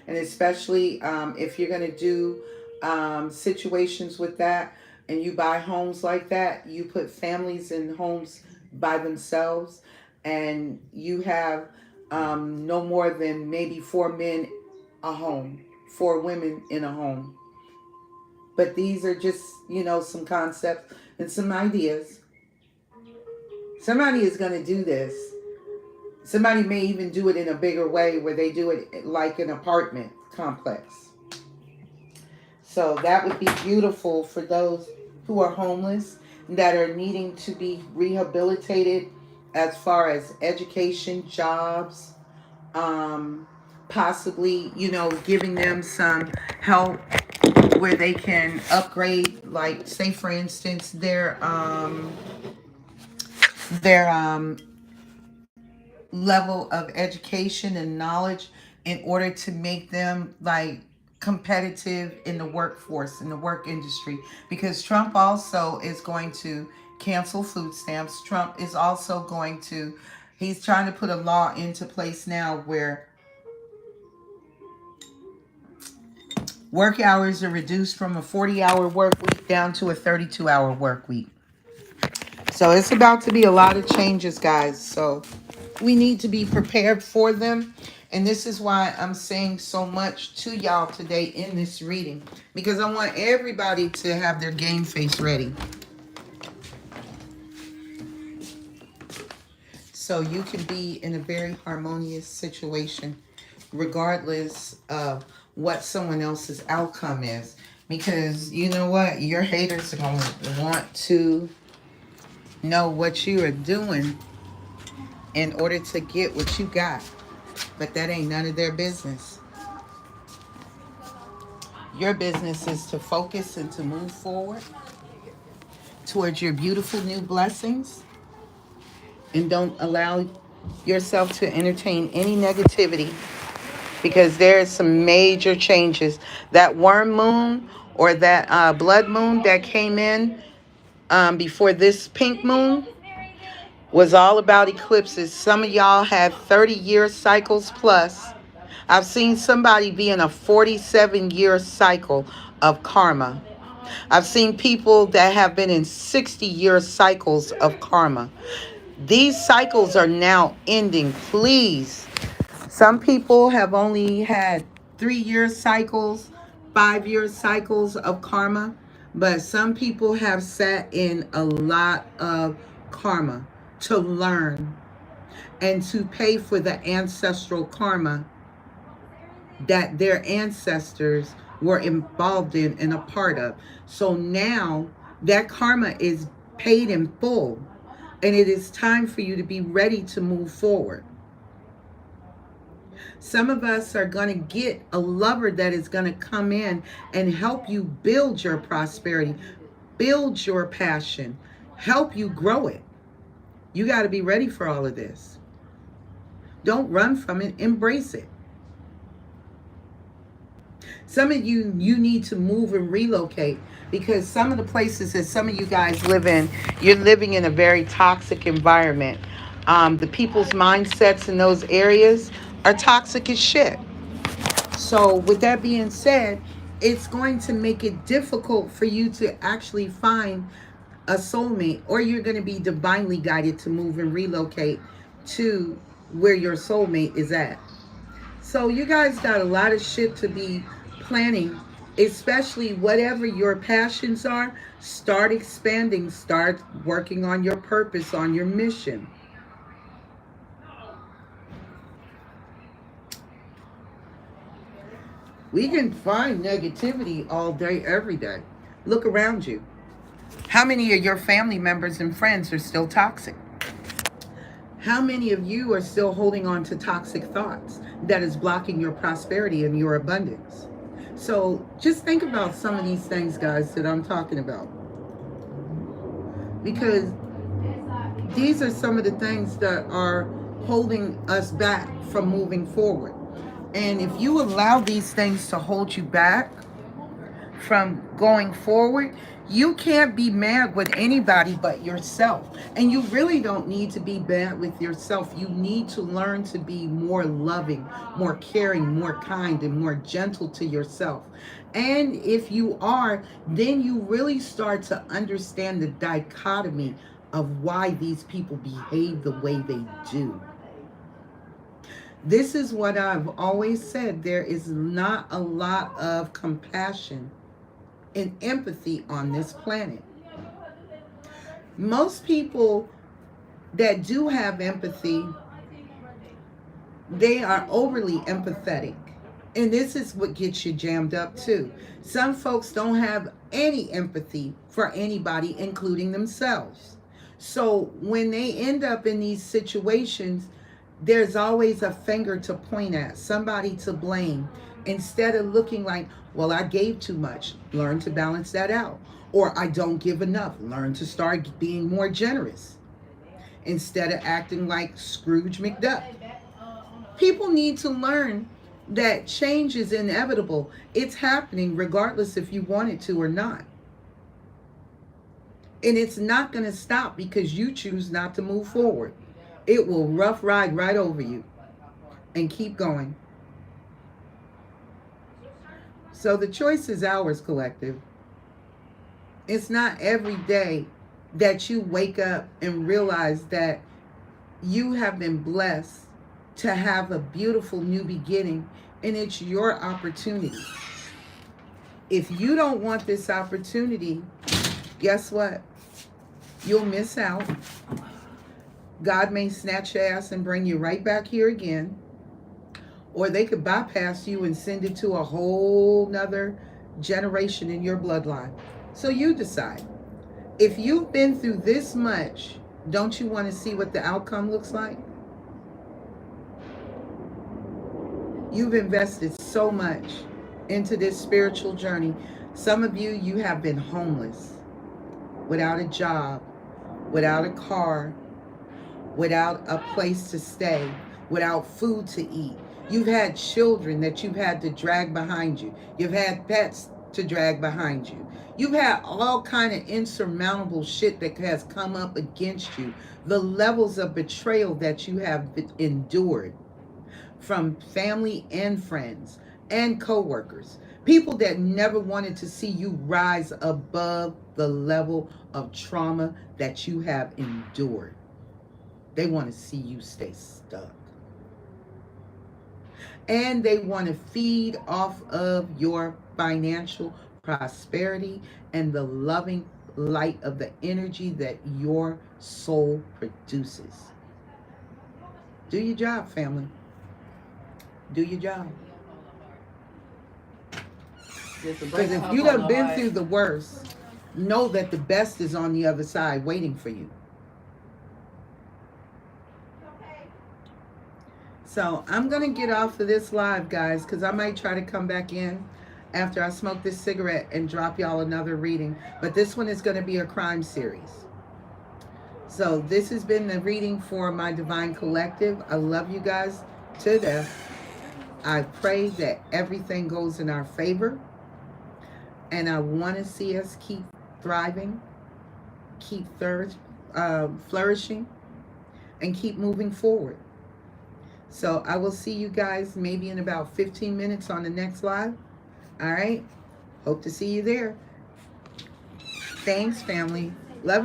S1: And especially if you're going to do situations with that and you buy homes like that, you put families in homes by themselves and you have no more than maybe 4 men a home, 4 women in a home. But these are just, some concepts and some ideas. Somebody is going to do this. Somebody may even do it in a bigger way where they do it like an apartment complex. So that would be beautiful for those who are homeless, that are needing to be rehabilitated as far as education, jobs, possibly, giving them some help where they can upgrade, like say for instance, their level of education and knowledge in order to make them like competitive in the workforce, in the work industry. Because Trump also is going to cancel food stamps. Trump is also going to, he's trying to put a law into place now where work hours are reduced from a 40-hour work week down to a 32-hour work week. So it's about to be a lot of changes, guys. So we need to be prepared for them. And this is why I'm saying so much to y'all today in this reading. Because I want everybody to have their game face ready. So you can be in a very harmonious situation, regardless of what someone else's outcome is. Because you know what? Your haters are going to want to know what you are doing in order to get what you got. But that ain't none of their business. Your business is to focus and to move forward towards your beautiful new blessings. And don't allow yourself to entertain any negativity, because there is some major changes. That worm moon or that blood moon that came in before this pink moon, was all about eclipses. Some of y'all had 30-year cycles plus. I've seen somebody be in a 47-year cycle of karma. I've seen people that have been in 60-year cycles of karma. These cycles are now ending. Please. Some people have only had 3-year cycles, 5-year cycles of karma, but some people have sat in a lot of karma to learn and to pay for the ancestral karma that their ancestors were involved in and a part of. So now that karma is paid in full, and it is time for you to be ready to move forward. Some of us are going to get a lover that is going to come in and help you build your prosperity, build your passion, help you grow it. You got to be ready for all of this. Don't run from it, embrace it. Some of you need to move and relocate, because some of the places that some of you guys live in, you're living in a very toxic environment. The people's mindsets in those areas are toxic as shit. So with that being said, it's going to make it difficult for you to actually find a soulmate, or you're going to be divinely guided to move and relocate to where your soulmate is at. So you guys got a lot of shit to be planning, especially whatever your passions are. Start expanding, start working on your purpose, on your mission. We can find negativity all day, every day. Look around you. How many of your family members and friends are still toxic? How many of you are still holding on to toxic thoughts that is blocking your prosperity and your abundance? So just think about some of these things, guys, that I'm talking about. Because these are some of the things that are holding us back from moving forward. And if you allow these things to hold you back from going forward, you can't be mad with anybody but yourself. And you really don't need to be mad with yourself. You need to learn to be more loving, more caring, more kind, and more gentle to yourself. And if you are, then you really start to understand the dichotomy of why these people behave the way they do. This is what I've always said. There is not a lot of compassion and empathy on this planet. Most people that do have empathy, they are overly empathetic. And this is what gets you jammed up too. Some folks don't have any empathy for anybody, including themselves. So when they end up in these situations, there's always a finger to point at, somebody to blame. Instead of looking like, well, I gave too much, learn to balance that out. Or I don't give enough, learn to start being more generous. Instead of acting like Scrooge McDuck. People need to learn that change is inevitable. It's happening regardless if you want it to or not. And it's not going to stop because you choose not to move forward. It will rough ride right over you and keep going. So the choice is ours, collective. It's not every day that you wake up and realize that you have been blessed to have a beautiful new beginning, and it's your opportunity. If you don't want this opportunity, guess what? You'll miss out. God may snatch your ass and bring you right back here again. Or they could bypass you and send it to a whole nother generation in your bloodline. So you decide. If you've been through this much, don't you want to see what the outcome looks like? You've invested so much into this spiritual journey. Some of you, you have been homeless, without a job, without a car, without a place to stay, without food to eat. You've had children that you've had to drag behind you. You've had pets to drag behind you. You've had all kind of insurmountable shit that has come up against you. The levels of betrayal that you have endured from family and friends and coworkers. People that never wanted to see you rise above the level of trauma that you have endured. They want to see you stay stuck. And they want to feed off of your financial prosperity and the loving light of the energy that your soul produces. Do your job, family. Do your job. Because if you done been through the worst, know that the best is on the other side waiting for you. So I'm going to get off of this live, guys, because I might try to come back in after I smoke this cigarette and drop y'all another reading. But this one is going to be a crime series. So this has been the reading for my Divine Collective. I love you guys to death. I pray that everything goes in our favor. And I want to see us keep thriving, keep flourishing, and keep moving forward. So I will see you guys maybe in about 15 minutes on the next live. All right. Hope to see you there. Thanks, family. Love you.